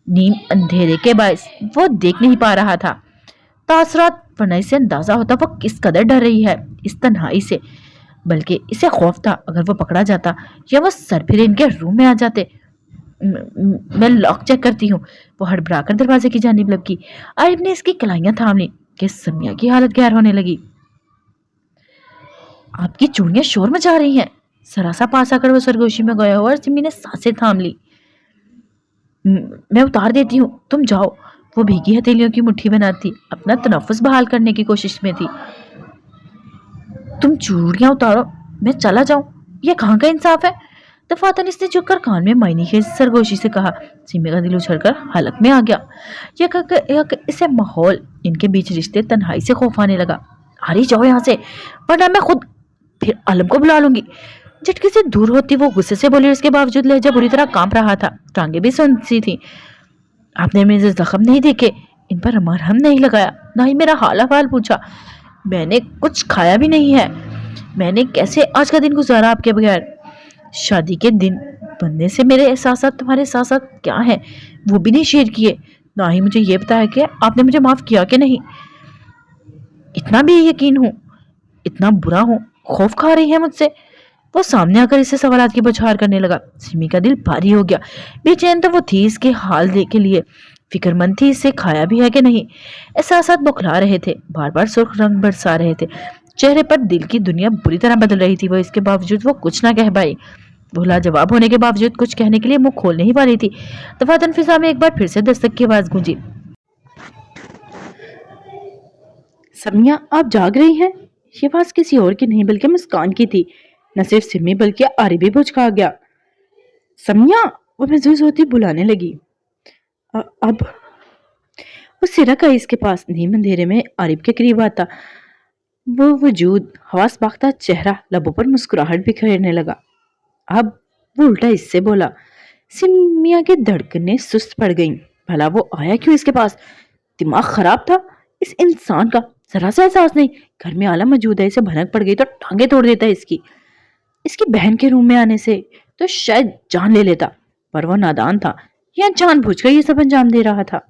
नींद अंधेरे के बायस वो देख नहीं पा रहा था तासरात, वरना इसे अंदाजा होता वो किस कदर डर रही है इस तन्हाई से। बल्कि इसे खौफ था अगर वो पकड़ा जाता या वो सर फिर इनके रूम में आ जाते मैं लॉक चेक करती हूँ। वो हड़बड़ा कर दरवाजे की जानिब लपकी। आरिफ ने इसकी कलाइयां थाम ली कि समिया की हालत गैर होने लगी। आपकी चूड़ियां शोर मचा रही हैं। सरासा पास आकर वो सरगोशी में गया हुआ और सिमी ने सांसें थाम ली। मैं उतार देती हूँ, तुम जाओ। वो भीगी हथेलियों की मुट्ठी बनाती अपना तनफ्फुस बहाल करने की कोशिश में थी। तुम चूड़ियां उतारो, मैं चला जाऊं, ये कहाँ का इंसाफ है? दफातन इसने झुककर कान में मायनी के सरगोशी से कहा। सिमी का दिल उछलकर हलक में आ गया। इसे माहौल, इनके बीच रिश्ते, तन्हाई से खौफ आने लगा। अरे जाओ यहाँ से, वरना मैं खुद फिर आलम को बुला लूंगी। झटके से दूर होती वो गुस्से से बोली। इसके बावजूद लहजा बुरी तरह कांप रहा था, टांगे भी सुन सी थी। आपने मेरे जख्म नहीं देखे, इन पर मरहम नहीं लगाया, ना ही मेरा हाल अहवाल पूछा। मैंने कुछ खाया भी नहीं है। मैंने कैसे आज का दिन गुजारा आपके बगैर? शादी के दिन बनने से मेरे एहसासात तुम्हारे साथ साथ क्या है वो भी नहीं शेयर किए, ना ही मुझे ये बताया कि आपने मुझे माफ किया कि नहीं। इतना भी यकीन हूं, इतना बुरा हूं, खौफ खा रही है मुझसे। वो सामने आकर इसे सवालात की बौछार करने लगा। सिमी का दिल भारी हो गया। बेचैन तो वो थी इसके हाल के लिए, फिक्रमंद थी इससे खाया भी है कि नहीं। एहसासात बौखला रहे थे, बार बार सुर्ख रंग बरसा रहे थे। चेहरे पर दिल की दुनिया बुरी तरह बदल रही थी। वो इसके बावजूद वो कुछ ना कह पाई। वो लाजवाब होने के बावजूद कुछ कहने के लिए मुंह खोल नहीं पा रही थी। दफातन फिजा में एक बार फिर से दस्तक की आवाज गूंजी। समिया, आप जाग रही हैं? ये आवाज किसी और की नहीं बल्कि मुस्कान की थी। न सिर्फ सिमी बल्कि आरिफ भी भुचका गया। समिया, वो महसूस होती बुलाने लगी। अब वो सिरक आई इसके पास। नीम अंधेरे में आरिफ के करीब आता वो वजूद, हवास बाख्ता चेहरा, लबों पर मुस्कुराहट बिखेरने लगा। अब वो उल्टा इससे बोला। सिमिया की धड़कनें सुस्त पड़ गईं। भला वो आया क्यों इसके पास? दिमाग खराब था इस इंसान का, जरा सा एहसास नहीं। घर में आलम मौजूद है, इसे भनक पड़ गई तो टांगे तोड़ देता है इसकी बहन के रूम में आने से तो शायद जान ले लेता, पर वो नादान था या जानबूझकर ये सब अंजाम दे रहा था।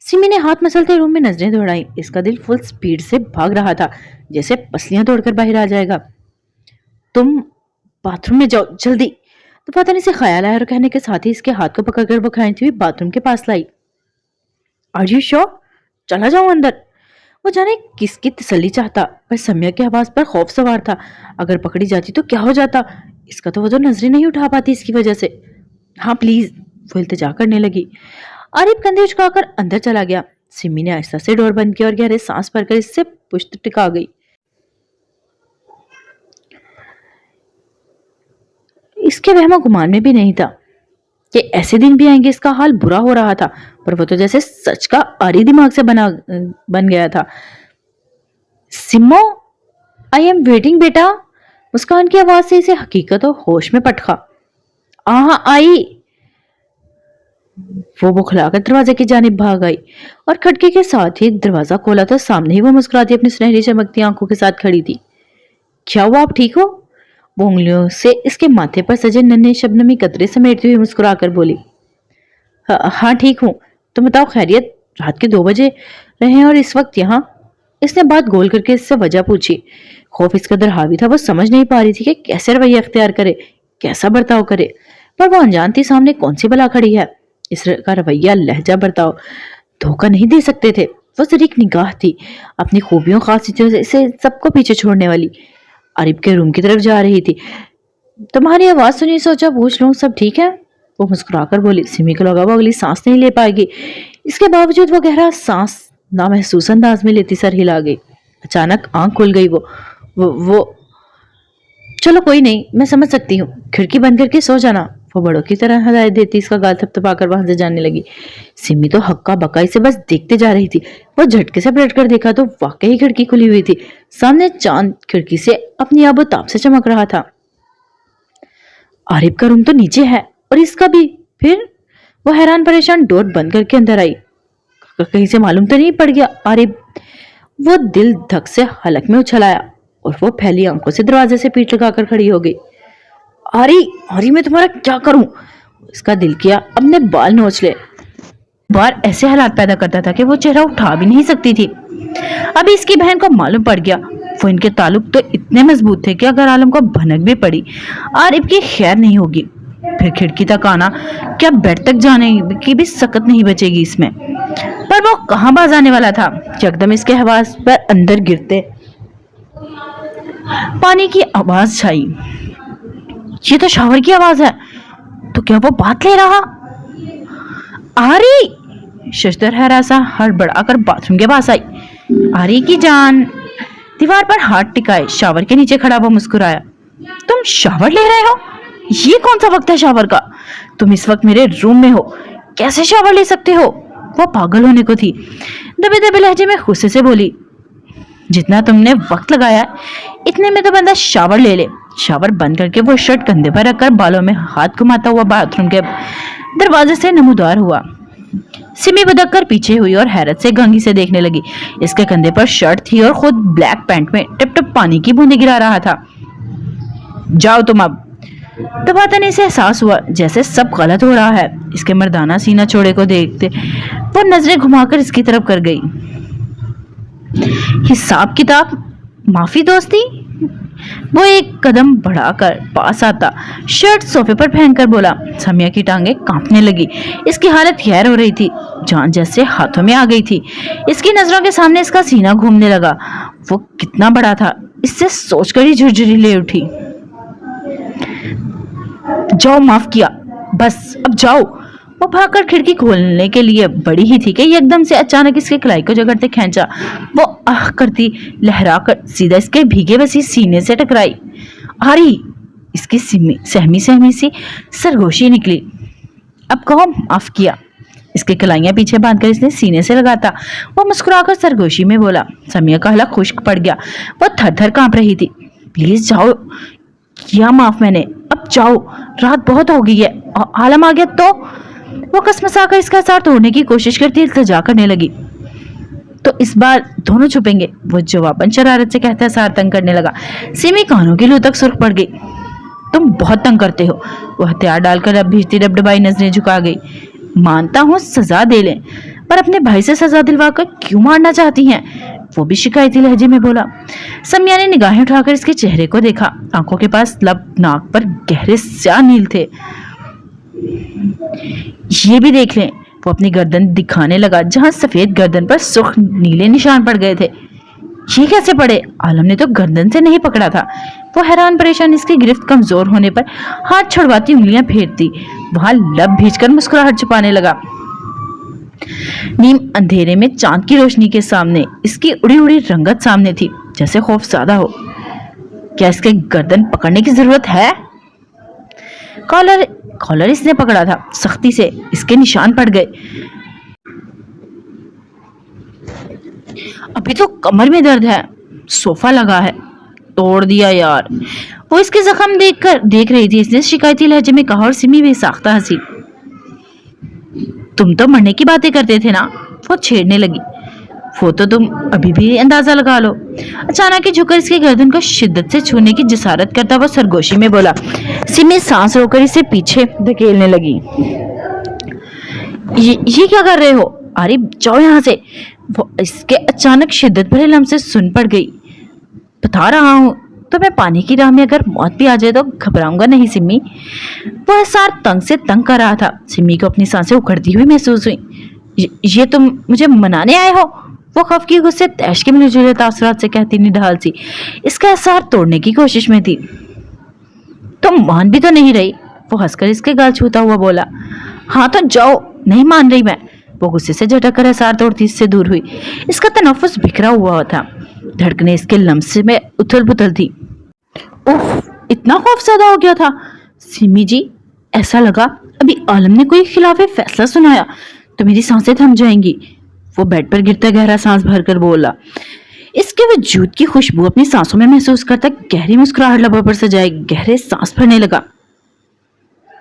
सिमी ने हाथ मसलते रूम में नजरें दौड़ाई। इसका दिल फुल स्पीड से भाग रहा था, जैसे पसलियां तोड़कर बाहर आ जाएगा। तुम बाथरूम में जाओ जल्दी। तो पता नहीं से ख्याल आया और कहने के साथ ही इसके हाथ को पकड़कर वो खींचती हुई बाथरूम के पास लाई। Are you sure? चला जाऊं अंदर। वो जाने किसकी तसल्ली चाहता, पर समिया की आवाज पर खौफ सवार था। अगर पकड़ी जाती तो क्या हो जाता? इसका तो वो तो नजरें नहीं उठा पाती इसकी वजह से। हाँ प्लीज, वो इल्तिजा करने लगी। आरिफ कंधे झुकाकर अंदर चला गया। सिमी ने आहिस्ता से डोर बंद किया और गहरे सांस भरकर इससे पुश्त टिका गई। इसके वहमो गुमान में भी नहीं था कि ऐसे दिन भी आएंगे। इसका हाल बुरा हो रहा था, पर वो तो जैसे सच का आरी दिमाग से बन गया था। सिमो, आई एम वेटिंग बेटा। मुस्कान की आवाज से इसे हकीकत और होश में पटखा। हाँ आई। वो बुखलाकर दरवाजे की जानिब भाग आई और खटके के साथ ही दरवाजा खोला तो सामने ही वो मुस्कुराती अपनी सुनहरी चमकती आंखों के साथ खड़ी थी। क्या हुआ, आप ठीक हो? वो उंगलियों से इसके माथे पर सजे नन्हे शबनमी कतरे समेटती हुई मुस्कुराकर बोली। हाँ ठीक हूँ, तुम बताओ खैरियत? रात के 2 बजे रहे हैं और इस वक्त यहाँ? इसने बात गोल करके इससे वजह पूछी। खौफ इस कदर हावी था, वो समझ नहीं पा रही थी कि कैसे रवैया अख्तियार करे, कैसा बर्ताव करे। पर वो अनजान थी सामने कौन सी बला खड़ी है। इसका रवैया, लहजा, बर्ताव धोखा नहीं दे सकते थे। वो जरीक निगाह थी, अपनी खूबियों खासियतों से सबको पीछे छोड़ने वाली। आरिफ के रूम की तरफ जा रही थी। तुम्हारी आवाज सुनी, सोचा पूछ लूं सब ठीक है? वो मुस्कुराकर बोली। सिमी को लगा वो अगली सांस नहीं ले पाएगी। इसके बावजूद वो गहरा सांस नामहसूस अंदाज में लेती सर हिला गई। अचानक आंख खुल गई। वो चलो कोई नहीं, मैं समझ सकती हूँ, खिड़की बंद करके सो जाना। वो बड़ों की तरह हदायत देती इसका गाल थपथपाकर वहां से जाने लगी। सिमी तो हक्का बक्का इसे बस देखते जा रही थी। वो झटके से पलट कर देखा तो वाकई खिड़की खुली हुई थी। सामने चांद खिड़की से अपनी आबोताब से चमक रहा था। आरिफ का रूम तो नीचे है और इसका भी। फिर वो हैरान परेशान डोर बंद करके अंदर आई। कहीं से मालूम तो नहीं पड़ गया आरिफ? वो दिल धक से हलक में उछल आया और वो फैली आंखों से दरवाजे से पीठ लगाकर खड़ी हो गई। आरी मैं तुम्हारा क्या करूं? इसका दिल किया अपने बाल नोच ले। बार ऐसे हालात पैदा करता था कि वो चेहरा उठा भी नहीं सकती थी। अभी इसकी बहन को मालूम पड़ गया। वो इनके ताल्लुक तो इतने मजबूत थे कि अगर आलम को भनक भी पड़ी आरिफ की खैर नहीं होगी। फिर खिड़की तक आना, क्या बेड तक जाने की भी सकत नहीं बचेगी इसमें। पर वो कहाँ बाज आने वाला था कि एकदम इसके हवास पर अंदर गिरते पानी की आवाज छाई। ये तो शावर की आवाज है, तो क्या वो बात ले रहा? आरी! शशदर हरासा हड़बड़ाकर बाथरूम के पास आई। आरी की जान! दीवार पर हाथ टिकाए शावर के नीचे खड़ा वो मुस्कुराया। तुम शावर ले रहे हो? ये कौन सा वक्त है शावर का? तुम इस वक्त मेरे रूम में हो, कैसे शावर ले सकते हो? वो पागल होने को थी। दबे दबे लहजे में गुस्से से बोली, जितना तुमने वक्त लगाया इतने में तो बंदा शावर ले ले। शावर बंद करके वो शर्ट कंधे पर रखकर बालों में हाथ घुमाता हुआ बाथरूम के दरवाजे से नमूदार हुआ। सिमी बदक कर पीछे हुई और हैरत से गंगी से देखने लगी। इसके कंधे पर शर्ट थी और खुद ब्लैक पैंट में टिप टिप पानी की बूंदें गिरा रहा था। जाओ तुम अब। दबातने से एहसास हुआ जैसे सब गलत हो रहा है। इसके मर्दाना सीना चौड़े को देखते वो नजरें घुमाकर इसकी तरफ कर गई। हिसाब किताब, माफी, दोस्ती। वो एक कदम बढ़ाकर पास आता, शर्ट सोफे पर फेंककर बोला। समिया की टांगें कांपने लगी। इसकी हालत गैर हो रही थी, जान जैसे हाथों में आ गई थी। इसकी नजरों के सामने इसका सीना घूमने लगा। वो कितना बड़ा था, इससे सोचकर ही झुरझुरी ले उठी। जाओ, माफ किया, बस अब जाओ। वो भागकर खिड़की खोलने के लिए बड़ी ही थी कि एकदम से अचानक इसके कलाई को जकड़ते खींचा। वो आह करती लहराकर सीधा इसके भीगे बसी सीने से टकराई। आरी! इसकी सहमी सहमी सी सरगोशी निकली। अब कहो माफ किया। इसके कलाइयां पीछे बांधकर इसने सीने से लगाता। वो मुस्कुराकर सरगोशी में बोला। समिया का हलक खुश्क पड़ गया। वो थर थर कांप रही थी। प्लीज जाओ, किया माफ मैंने, अब जाओ, रात बहुत हो गई है, आलम आ गया तो। वो कसमसाकर इसका सार तोड़ने की कोशिश करती इल्तिजा करने लगी। तो इस बार दोनों छुपेंगे, वो जवाबन शरारत से कहता सार तंग करने लगा। सिमी कानों की लू तक सुर्ख पड़ गई। तुम बहुत तंग करते हो। वो हथियार डालकर अब भीजती डबडबाई नजरें झुका गई। मानता हूँ सजा दे लें, पर अपने भाई से सजा दिलवाकर क्यों मारना चाहती हैं? वो भी शिकायती लहजे में बोला। समिया ने निगाहें उठाकर इसके चेहरे को देखा। आंखों के पास लब, नाक पर गहरे स्याह नील थे। ये भी देख लें। वो अपनी गर्दन दिखाने लगा, जहां सफेद गर्दन पर सुर्ख नीले निशान पड़ गए थे। ये कैसे पड़े? आलम ने तो गर्दन से नहीं पकड़ा था। वो हैरान परेशान इसकी गिरफ्त कमजोर होने पर हाथ छुड़वाती उंगलियां फेरती वहां लब भीजकर मुस्कुराहट छुपाने लगा। नीम अंधेरे में चांद की रोशनी के सामने इसकी उड़ी उड़ी रंगत सामने थी, जैसे खौफ ज्यादा हो। क्या इसके गर्दन पकड़ने की जरूरत है? कॉलर इसने पकड़ा था, सख्ती से इसके निशान पड़ गए। अभी तो कमर में दर्द है। सोफा लगा है, तोड़ दिया यार। वो इसके जख्म देख रही थी। इसने शिकायती लहजे में कहा और सिमी बेसाख्ता हंसी। तुम तो मरने की बातें करते थे ना? वो छेड़ने लगी। वो तो तुम अभी भी अंदाजा लगा लो। अचानक ही झुककर इसके गर्दन को शिद्दत से छूने की जिसारत करता वो सरगोशी में बोला। सिमी सांस रोककर इसे पीछे धकेलने लगी। ये क्या कर रहे हो? अरे जाओ यहाँ से। वो इसके अचानक शिद्दत भरे लम्हे से सुन पड़ गई। बता रहा हूँ तो मैं पानी की राह में अगर मौत भी आ जाए तो घबराऊंगा नहीं सिमी। वह सार तंग से तंग कर रहा था। सिमी को अपनी सांसें उखड़ती हुई महसूस हुई। ये तुम मुझे मनाने आए हो? वो खफ की गुस्से तैश के मिलजुले तासरात से कहती निढाल सी इसका एहसार तोड़ने की कोशिश में थी। तुम मान भी तो नहीं रही। वो हंसकर इसके गाल छूता हुआ बोला। हाँ तो जाओ, नहीं मान रही मैं। वो गुस्से से झटक कर एहसार तोड़ती इससे दूर हुई। इसका तनफ्फुस बिखरा हुआ था, धड़कने इसके लम्से में उथल पुथल थी। उफ, इतना खौफ ज्यादा हो गया था। सिमी जी, ऐसा लगा अभी आलम ने कोई खिलाफ फैसला सुनाया तो मेरी सांसें थम जाएंगी। वो बेड पर गिरता गहरा सांस भरकर बोला। इसके वजूद की खुशबू अपनी सांसों में महसूस करता गहरी मुस्कुराहट लबों पर सजाए गहरे सांस भरने लगा।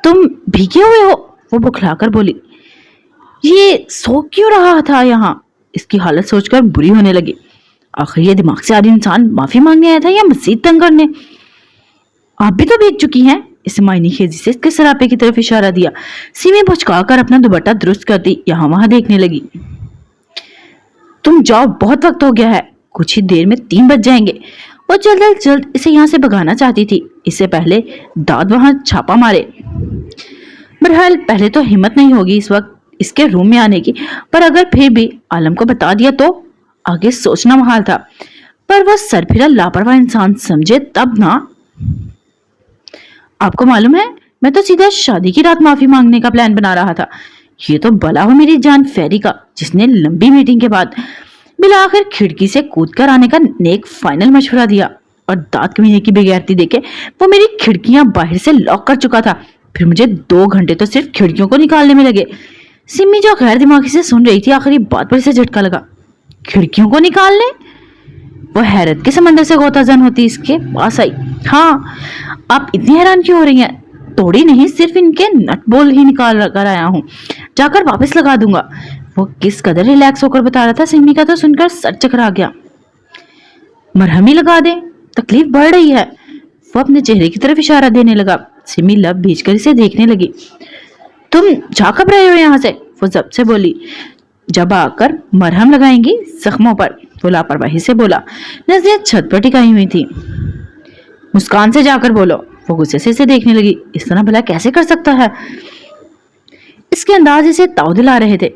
तुम भीगे हुए हो? वो बुखलाकर बोली। ये सो क्यों रहा था यहाँ? इसकी हालत सोचकर बुरी होने लगी। आखिर ये दिमाग से आदि इंसान माफी मांगने आया था या मजीद तंग करने? आप भी तो भीग चुकी हैं। इसे मायनी खेजी से इसके सरापे की तरफ इशारा दिया। सीमे भुचकाकर अपना दुपट्टा दुरुस्त करती यहाँ वहां देखने लगी। तुम जाओ, बहुत वक्त हो गया है, कुछ ही देर में 3 बज जाएंगे। वो जल्द इसे यहाँ से भगाना चाहती थी, इससे पहले दाद वहां छापा मारे। बहरहाल पहले तो हिम्मत नहीं होगी इस वक्त इसके रूम में आने की, पर अगर फिर भी आलम को बता दिया तो आगे सोचना महाल था। पर वो सरफिरा लापरवाह इंसान समझे तब ना। आपको मालूम है, मैं तो सीधा शादी की रात माफी मांगने का प्लान बना रहा था। ये तो भला हो मेरी जान फेरी का, जिसने लंबी मीटिंग के बाद बिला आखिर खिड़की से कूद कर आने का नेक फाइनल मशवरा दिया। और दांत कमीने की बेगैरती देखे वो मेरी खिड़कियां बाहर से लॉक कर चुका था। फिर मुझे 2 घंटे तो सिर्फ खिड़कियों को निकालने में लगे। सिमी जो गैर दिमागी से सुन रही थी, आखिरी बात पर इसे झटका लगा। खिड़कियों को निकालने? वो हैरत के समंदर से गोताजन होती इसके पास आई। हाँ, आप इतनी हैरान क्यों हो रही हैं? तोड़ी नहीं, सिर्फ इनके नट बोल ही निकाल कर आया हूँ, जाकर वापस लगा दूंगा। वो किस कदर रिलैक्स होकर बता रहा था, सिमी का तो सुनकर सर चकरा गया। मरहम ही लगा दे, तकलीफ बढ़ रही है। वो अपने चेहरे की तरफ इशारा देने लगा। सिमी लब भींचकर इसे देखने लगी। तुम जा कब रहे हो यहाँ से? वो जब से बोली। जब आकर मरहम लगाएंगी जख्मों पर, वो लापरवाही से बोला। नजरें छत पर टिकाई हुई थी। मुस्कान से जाकर बोलो। वो गुस्से से इसे देखने लगी। इस तरह भला कैसे कर सकता है? इसके अंदाज इसे ताव दिला रहे थे।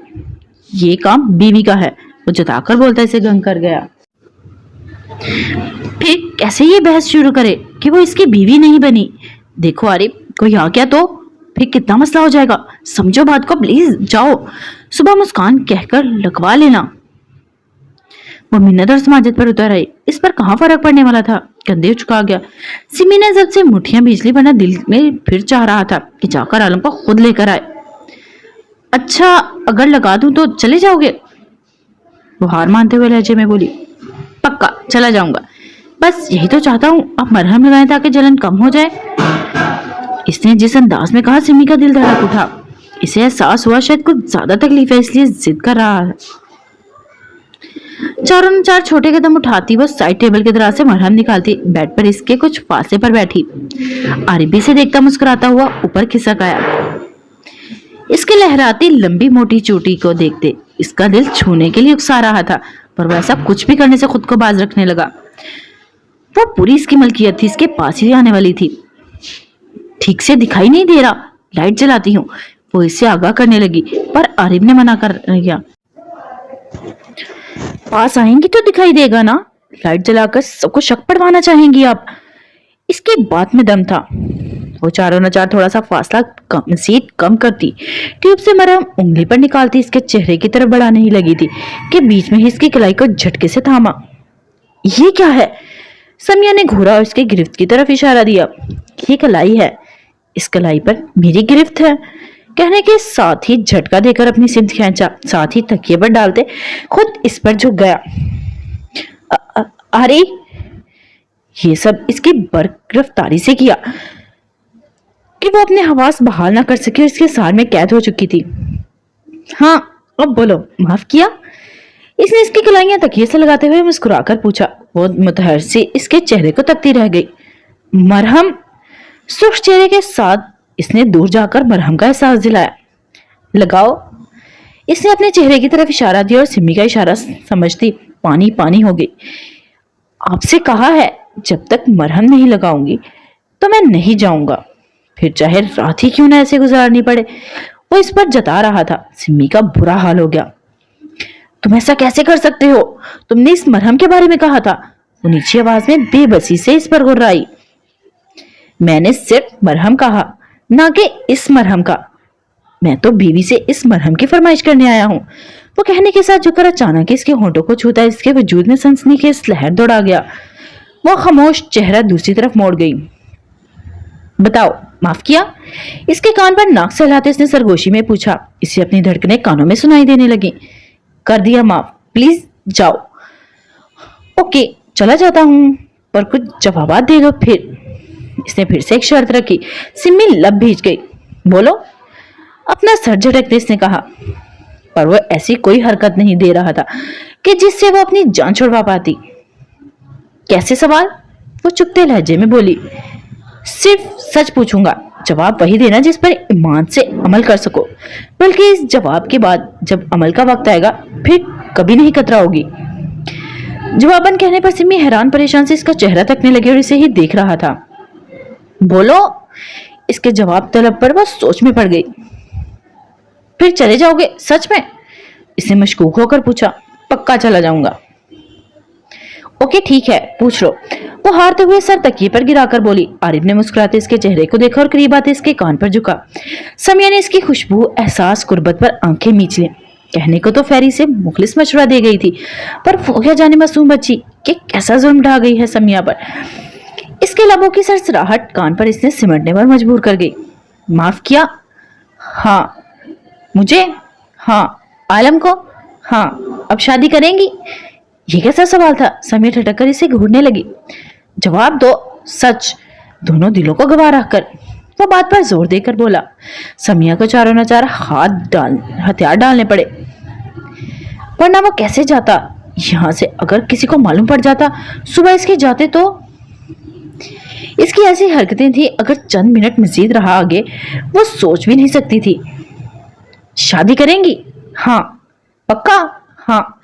ये काम बीवी का है, वो जताकर बोलता इसे गंग कर गया। फिर कैसे ये बहस शुरू करे कि वो इसकी बीवी नहीं बनी? देखो आरिफ, कोई आ गया तो फिर कितना मसला हो जाएगा। समझो बात को, प्लीज जाओ। सुबह मुस्कान कहकर लगवा लेना। वो मिन्नत और समाजत पर उतर आई। इस पर कहाँ फर्क पड़ने वाला था। कंधे चुका गया। सिमी ने जब से मुठ्ठियां भींच ली, वरना दिल में फिर चाह रहा था कि जाकर आलम को खुद लेकर आए। अच्छा, अगर लगा दूं तो चले जाओगे? वो हार मानते हुए लहजे में बोली। पक्का चला जाऊंगा, बस यही तो चाहता हूँ। आप मरहम लगाएं ताकि जलन कम हो जाए। इसने जिस अंदाज में कहा, सिमी का दिल धड़क उठा। इसे एहसास हुआ शायद कुछ ज्यादा तकलीफ है, इसलिए जिद कर रहा है। चारों ने 4 छोटे कदम उठाती वो साइड टेबल के दराज से मरहम निकालती। बेड पर इसके कुछ फासले पर बैठी आरिफ से देखता मुस्कुराता हुआ ऊपर खिसक आया। इसके लहराती लंबी मोटी चोटी को देखते इसका दिल छूने के लिए उकसा रहा था, पर वह ऐसा कुछ भी करने से खुद को बाज रखने लगा। वो पूरी इसकी मलकियत थी, इसके पास ही आने वाली थी। ठीक से दिखाई नहीं दे रहा, लाइट जलाती हूँ। वो इससे आगाह करने लगी, पर आरिफ ने मना कर दिया। पास आएंगी तो दिखाई देगा ना, लाइट जलाकर सबको शक पड़वाना चाहेंगी आप? इसकी बात में दम था। वो चारों न चार थोड़ा सा फासला कम करती, ट्यूब से मरहम उंगली पर निकालती इसके चेहरे की तरफ बढ़ाने ही लगी थी कि बीच में ही इसकी कलाई को झटके से थामा। ये क्या है? समिया ने घूरा और इसके गिरफ्त की तरफ इशारा दिया। ये कलाई है, इस कलाई पर मेरी गिरफ्त है। कहने के साथ ही झटका देकर अपनी सिद्ध खींचा, साथ ही तकिए पर डालते खुद इस पर झुक गया। अरे, ये सब इसकी बरगिरफ्तारी से किया कि वो अपने हवास बहाल ना कर सके और इसके सार में कैद हो चुकी थी। हाँ, अब बोलो, माफ किया? इसने इसकी कलाइयां तकिए से लगाते हुए मुस्कुराकर पूछा। वो मुतहर से इसके चेहरे को तकती रह गई। मरहम? सुर्ख चेहरे के साथ इसने दूर जाकर मरहम का एहसास दिलाया। लगाओ। इसने अपने चेहरे की तरफ इशारा दिया और सिमी का इशारा समझती पानी पानी हो गई। आपसे कहा है, जब तक मरहम नहीं लगाऊंगी तो मैं नहीं जाऊंगा, फिर चाहे रात ही क्यों ना ऐसे गुजारनी पड़े। वो इस पर जता रहा था। सिमी का बुरा हाल हो गया। तुम ऐसा कैसे कर सकते हो? तुमने इस मरहम के बारे में कहा था। वो नीची आवाज में बेबसी से इस पर गुर्राई। मैंने सिर्फ मरहम कहा, ना कि इस मरहम का। मैं तो बीवी से इस मरहम की फरमाइश करने आया हूँ। वो कहने के साथ झुककर अचानक इसके होंठों को छूता इसके वजूद में सनसनी के लहर दौड़ा गया। वो खामोश चेहरा दूसरी तरफ मोड़ गई। बताओ, माफ किया? इसके कान पर नाक से हिलाते इसने सरगोशी में पूछा। इसे अपनी धड़कनें कानों में सुनाई देने लगी। कर दिया माफ, प्लीज जाओ। ओके, चला जाता हूँ, पर कुछ जवाब दे दो फिर। इसने फिर से एक शर्त रखी। सिमी लब भीज गई। बोलो, अपना सर झटकते इसने कहा। पर वो ऐसी कोई हरकत नहीं दे रहा था कि जिससे वो अपनी जान छुड़वा पाती। कैसे सवाल? वो चुपते लहजे में बोली। सिर्फ सच पूछूंगा, जवाब वही देना जिस पर ईमान से अमल कर सको। बल्कि इस जवाब के बाद जब अमल का वक्त आएगा फिर कभी नहीं कतराओगी। जवाबन कहने पर सिमी हैरान परेशान से इसका चेहरा तकने लगे और इसे ही देख रहा था। बोलो। इसके जवाब तलब पर वह सोच में पड़ गई। फिर चले जाओगे सच में? इसने मशकूक होकर पूछा। पक्का चला जाऊंगा। ओके ठीक है, पूछ लो। वो हारते हुए सर तकिए पर गिराकर बोली। आरिफ ने मुस्कुराते इसके चेहरे को देखा और करीब आते इसके कान पर झुका। समिया ने इसकी खुशबू, एहसास, कुर्बत पर आंखें मीच ली। कहने को तो फेरी से मुखलिस मशवरा दे गई थी, पर वो क्या जाने मासूम बच्ची कि कैसा जुल्म ढा गई है समिया पर। इसके लबों की सरसराहट कान पर इसने सिमटने पर मजबूर कर गई। माफ किया? हाँ। मुझे? हाँ। आलम को? हाँ। अब शादी करेंगी? ये कैसा सवाल था? समिया ठटक कर इसे घूरने लगी। जवाब दो, सच। दोनों दिलों को गवाह रखकर वो बात पर जोर देकर बोला। समिया को चारों नचार हथियार डालने पड़े, वरना वो कैसे जाता यहां से? अगर किसी को मालूम पड़ जाता सुबह इसके जाते तो? इसकी ऐसी हरकतें थी, अगर चंद मिनट मजीद रहा आगे वो सोच भी नहीं सकती थी। शादी करेंगी? हाँ। पक्का? हाँ।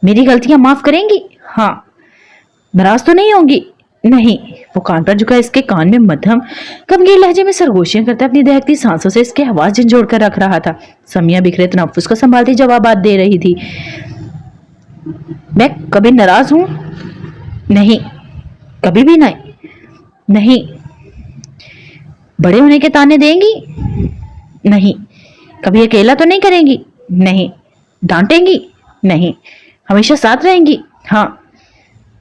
मेरी गलतियां माफ करेंगी? हाँ। नाराज तो नहीं होंगी? नहीं। वो कान पर झुका इसके कान में मध्यम गमगीन लहजे में सरगोशियां करता अपनी दहकती सांसों से इसके आवाज झंझोड़ कर रख रहा था। समिया बिखरे तनफ्फुस को संभालती जवाबात दे रही थी। मैं कभी नाराज हूं? नहीं। कभी भी नहीं। नहीं। बड़े होने के ताने देंगी? नहीं। कभी अकेला तो नहीं करेंगी? नहीं। डांटेंगी? नहीं। हमेशा साथ रहेंगी? हाँ।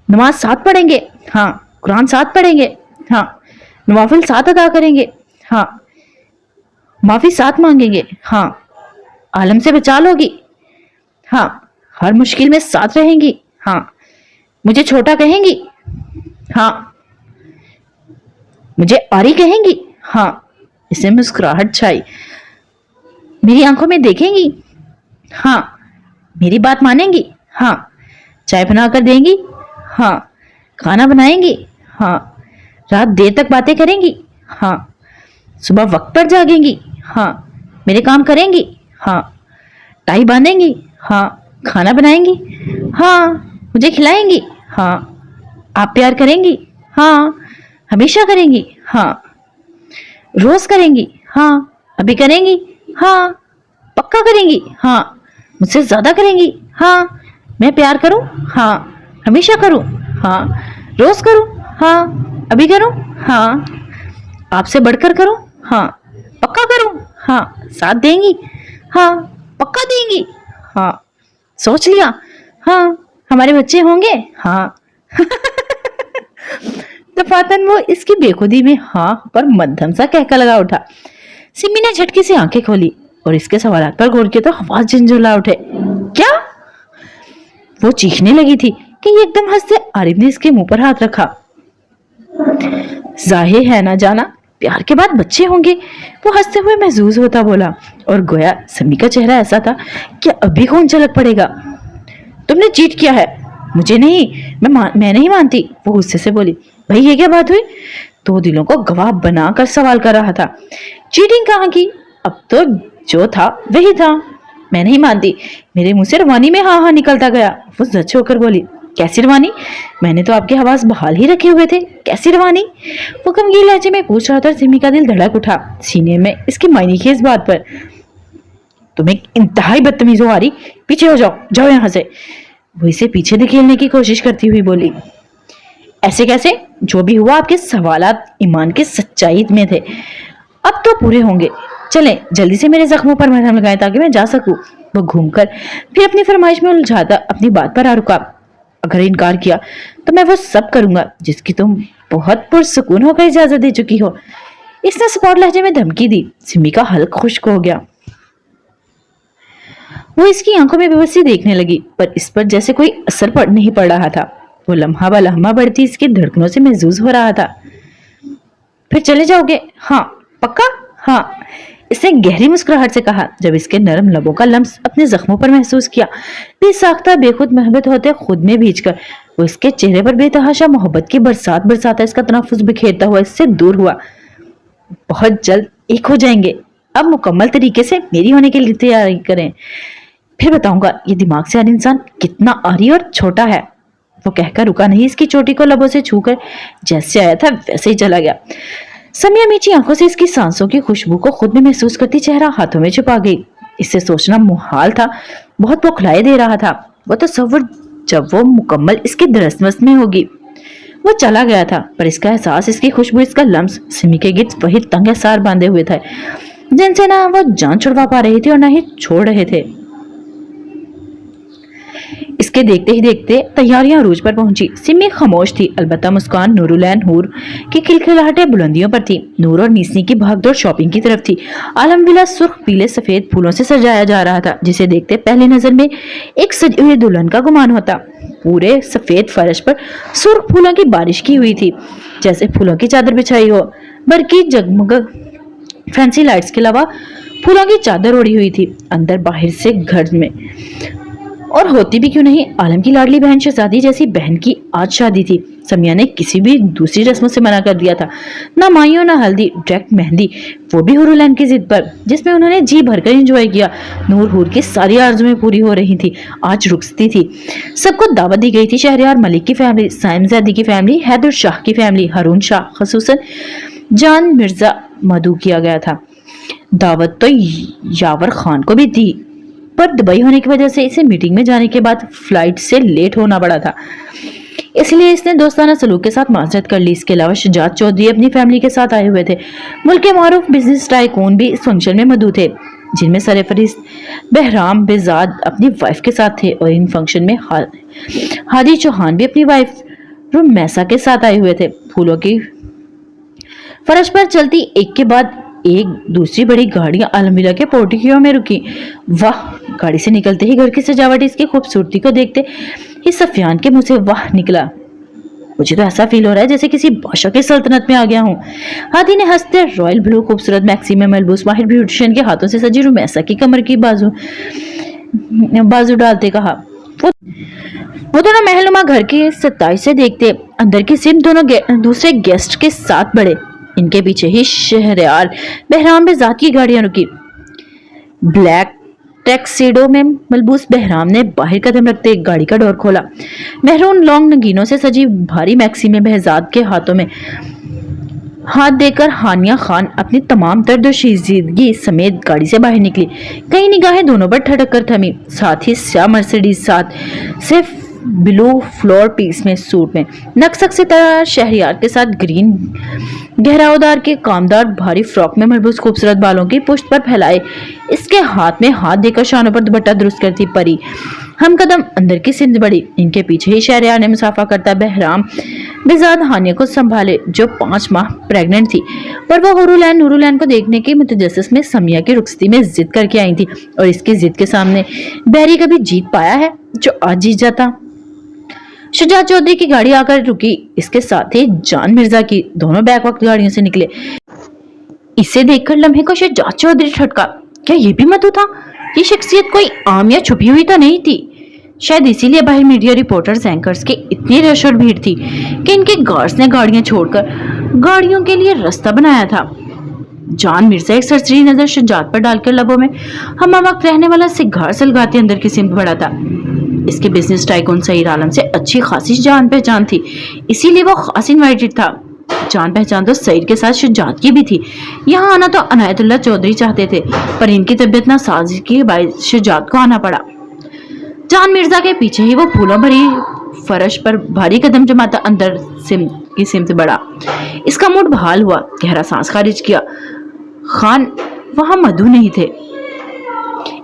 नमाज साथ पढ़ेंगे? हाँ। कुरान साथ पढ़ेंगे? हाँ। नवाफिल साथ अदा करेंगे? हाँ। माफी साथ मांगेंगे? हाँ। आलम से बचा लोगी? हाँ। हर मुश्किल में साथ रहेंगी? हाँ। मुझे छोटा कहेंगी? हाँ। मुझे आरी कहेंगी? हाँ। इसे मुस्कुराहट छाई। मेरी आंखों में देखेंगी? हाँ। मेरी बात मानेंगी? हाँ। चाय बना कर देंगी? हाँ। खाना बनाएंगी? हाँ। रात देर तक बातें करेंगी? हाँ। सुबह वक्त पर जागेंगी? हाँ। मेरे काम करेंगी? हाँ। टाई बांधेंगी? हाँ। खाना बनाएंगी? हाँ। मुझे खिलाएंगी? हाँ। आप प्यार करेंगी? हाँ। हमेशा करेंगी? हाँ। रोज करेंगी? हाँ। अभी करेंगी? हाँ। पक्का करेंगी? हाँ। मुझसे ज्यादा करेंगी? हाँ। मैं प्यार करूं? हाँ। हमेशा करूं? हाँ। रोज करूं? हाँ। अभी करूं? हाँ। आपसे बढ़कर करूं? हाँ। पक्का करूं? हाँ। साथ देंगी? हाँ। पक्का देंगी? हाँ। सोच लिया? हाँ। हमारे बच्चे होंगे? हाँ। दफातन वो इसकी बेखुदी में हाँ पर मध्यम सा कहका लगा उठा। सिमी ने झटके से आंखें खोली और इसके सवालात पर गौर किया तो आवाज झंझोला उठे। क्या? वो चीखने लगी थी कि एकदम हंसते आरिफ ने इसके मुंह पर हाथ रखा। जाहिर है ना जाना, प्यार के बाद बच्चे होंगे, वो हंसते हुए महसूस होता बोला। और गोया समी का चेहरा ऐसा था कि अभी कौन झलक पड़ेगा। तुमने चीट किया है। मुझे नहीं, मैं नहीं मानती, वो गुस्से से बोली। भाई ये क्या बात हुई? दो दिलों को गवाह बनाकर सवाल कर रहा था। चीटिंग कहाँ की? अब तो जो था वही था। मैं नहीं मानती। मेरे मुंह से रवानी में हाँ हाँ निकलता गया। वो जच होकर बोली। कैसी रवानी? मैंने तो आपके हवास बहाल ही रखे हुए थे। कैसी रवानी? वो गमगीन लहजे में पूछ रहा था। सिमी का दिल धड़क उठा सीने में इसकी मायने की इस बात पर। तुम्हें इंतहाई बदतमीज हो आ रही, पीछे हो जाओ, जाओ यहाँ से। वो इसे पीछे धकेलने की कोशिश करती हुई बोली। ऐसे कैसे? जो भी हुआ आपके सवालात ईमान की सच्चाई में थे, अब तो पूरे होंगे। चलें जल्दी से मेरे जख्मों पर मरहम लगाएं ताकि मैं जा सकूं। वो घूमकर फिर अपनी फरमाइश में उलझाता अपनी बात पर आ रुका। अगर इनकार किया तो मैं वो सब करूंगा जिसकी तुम बहुत पुरसुकून होकर इजाजत दे चुकी हो। इसने सपोर्ट लहजे में धमकी दी। सिमी का हल्क खुश्क हो गया। वो इसकी आंखों में बेबसी देखने लगी, पर इस पर जैसे कोई असर नहीं पड़ रहा था। वो लम्हा ब लम्हा बढ़ती इसकी धड़कनों से महसूस हो रहा था। फिर चले जाओगे? हाँ। पक्का? हाँ। इसने गहरी मुस्कुराहट से कहा जब इसके नरम लबों का लम्स अपने जख्मों पर महसूस किया। बेसाख्ता बेखुद मोहब्बत होते खुद में भीजकर वो इसके चेहरे पर बेतहाशा मोहब्बत की बरसात बरसाता इसका तनफ्फुस बिखेरता हुआ इससे दूर हुआ। बहुत जल्द एक हो जाएंगे। अब मुकम्मल तरीके से मेरी होने के लिए तैयारी करें, फिर बताऊंगा ये दिमाग से हर इंसान कितना आरी और छोटा है। वो कहकर रुका नहीं। इसकी चोटी को लबों से छूकर जैसे आया था वैसे ही चला गया। समिया मीची आंखों से इसकी सांसों की खुशबू को खुद में महसूस करती चेहरा हाथों में छुपा गई। इससे सोचना मुहाल था, बहुत बौखलाए दे रहा था। वो तसव्वुर जब वो मुकम्मल इसकी दरअसल में होगी। वो चला गया था, पर इसका एहसास, इसकी खुशबू, इसका लम्स सिमी के गिर्द वही तंग एहसार बांधे हुए थे जिनसे ना वो जान छुड़वा पा रही थी और ना ही छोड़ रहे थे। इसके देखते ही देखते तैयारियां अरूज पर पहुंची। सिमी खामोश थी, अलबत्ता मुस्कान नूरुलैन हूर की खिलखिलाहटें बुलंदियों पर थी। नूर और नीसनी की भागदौड़ शॉपिंग की तरफ थी। आलम विला सुर्ख पीले सफेद फूलों से सजाया जा रहा था, जिसे देखते पहली नजर में एक सजी हुई दुल्हन का गुमान होता। पूरे सफेद फर्श पर सुर्ख फूलों की बारिश की हुई थी, जैसे फूलों की चादर बिछाई हो। बरकी जगमग फैंसी लाइट्स के अलावा फूलों की चादर ओढ़ी हुई थी। अंदर बाहर से घर में, और होती भी क्यों नहीं, आलम की लाडली बहन शहजादी जैसी बहन की आज शादी थी। समिया ने किसी भी दूसरी रस्मों से मना कर दिया था, ना माइयों ना हल्दी, डायरेक्ट मेहंदी, वो भी हुरुलैन की जिद पर, जिसमें उन्होंने जी भरकर एंजॉय किया। नूर हूर की सारी आरज़ुएं पूरी हो रही थी, आज रुखसती थी। सबको दावत दी गई थी। शहरयार मलिक की फैमिली, साइमजादी की फैमिली, हैदर शाह की फैमिली, हारून शाह, खसूसन जान मिर्जा मदू किया गया था। दावत तो यावर खान को भी दी, पर दुबई होने की वजह से इसे मीटिंग में जाने के बाद फ्लाइट से लेट होना पड़ा था, इसलिए इसने दोस्ताना सलूक के साथ माजरत कर ली। इसके अलावा शुजात चौधरी अपनी फैमिली के साथ आए हुए थे। मुल्क के मारूफ बिजनेस टाइकून भी इस फंक्शन में मौजूद थे, जिनमें सरफरिस्त बहराम बेजाद अपनी वाइफ के साथ थे, और इन फंक्शन में हादी चौहान भी अपनी वाइफ रुमैसा के साथ आए हुए थे। फूलों की फर्श पर चलती एक के बाद एक दूसरी बड़ी गाड़ियां आलमविला के पोर्टिको में रुकी। वाह! गाड़ी से निकलते ही घर की सजावट, इसकी खूबसूरती को देखते ही सफियान के मुंह से वाह निकला। मुझे तो ऐसा फील हो रहा है जैसे किसी बादशाह की सल्तनत में आ गया हूँ। हाथी ने हंसते रॉयल ब्लू खूबसूरत मैक्सी में मलबूस माहिर ब्यूटिशियन के हाथों से सजी रुमैसा की कमर की बाजू डालते कहा। वो दोनों महलनुमा घर की सताई से देखते अंदर की सिम दोनों दूसरे गेस्ट के साथ बढ़े। इनके पीछे ही शहरयार बहराम बेजाद की गाड़ियां रुकी। ब्लैक टैक्सीडो में मलबूस बहराम ने बाहर कदम रखते एक गाड़ी का डोर खोला। महरून लॉन्ग नगीनों से सजी भारी मैक्सी में बहजाद के हाथों में हाथ देकर हानिया खान अपनी तमाम दर्दोशीदगी समेत गाड़ी से बाहर निकली। कई निगाहें दोनों पर ठटक कर थमी। साथ ही स्या मर्सिडीज साथ सिर्फ ब्लू फ्लोर पीस में सूट में नक्सक से तरह शहरियार के साथ ग्रीन गहरावदार के कामदार भारी फ्रॉक में मलबूस खूबसूरत बालों की पुष्ट पर फैलाए इसके हाथ में हाथ देकर शानों पर दुपट्टा दुरुस्त करती परी हम कदम अंदर की सिंध बढ़ी। इनके पीछे ही शहरियार ने मुसाफा करता बहराम बेजाद हानिया को संभाले, जो 5 माह प्रेग्नेंट थी, पर वो हुरुलैन को देखने की मुतजस्सिस में समिया की रुखसती में जिद करके आई थी, और इसकी जिद के सामने बैरी कभी जीत पाया है जो आज जीत जाता। शुजात चौधरी की गाड़ी आकर रुकी, इसके साथ ही जान मिर्जा की। दोनों बैक वक्त गाड़ियों से निकले। इसे देखकर लम्हे को शुजात चौधरी ठटका। क्या ये भी मधु था? ये शख्सियत कोई आम या छुपी हुई तो नहीं थी। शायद इसीलिए बाहर मीडिया रिपोर्टर्स एंकर्स की इतनी रश और भीड़ थी कि इनके गार्ड्स ने गाड़ियां छोड़कर गाड़ियों के लिए रास्ता बनाया था। जान मिर्जा एक सरसरी नजर शुजात पर डालकर लबों में हम वक्त रहने वाला सिगार सलगाते अंदर की सिमत बढ़ा था। इसके बिजनेस टाइकून सईद आलम से अच्छी खासी जान पहचान थी, इसीलिए वो खास इनवाइटेड था। जान पहचान तो सईद के साथ शुजात की भी थी। यहाँ आना तो अनायतुल्लाह चौधरी चाहते थे, पर इनकी तबीयत ना साजी की बाइस शुजात को आना पड़ा। जान मिर्जा के पीछे ही वो फूलों भरी फर्श पर भारी कदम जमाता अंदर की सिमत बढ़ा। इसका मूड बहाल हुआ, गहरा सांस खारिज किया। खान वहां मधु नहीं थे।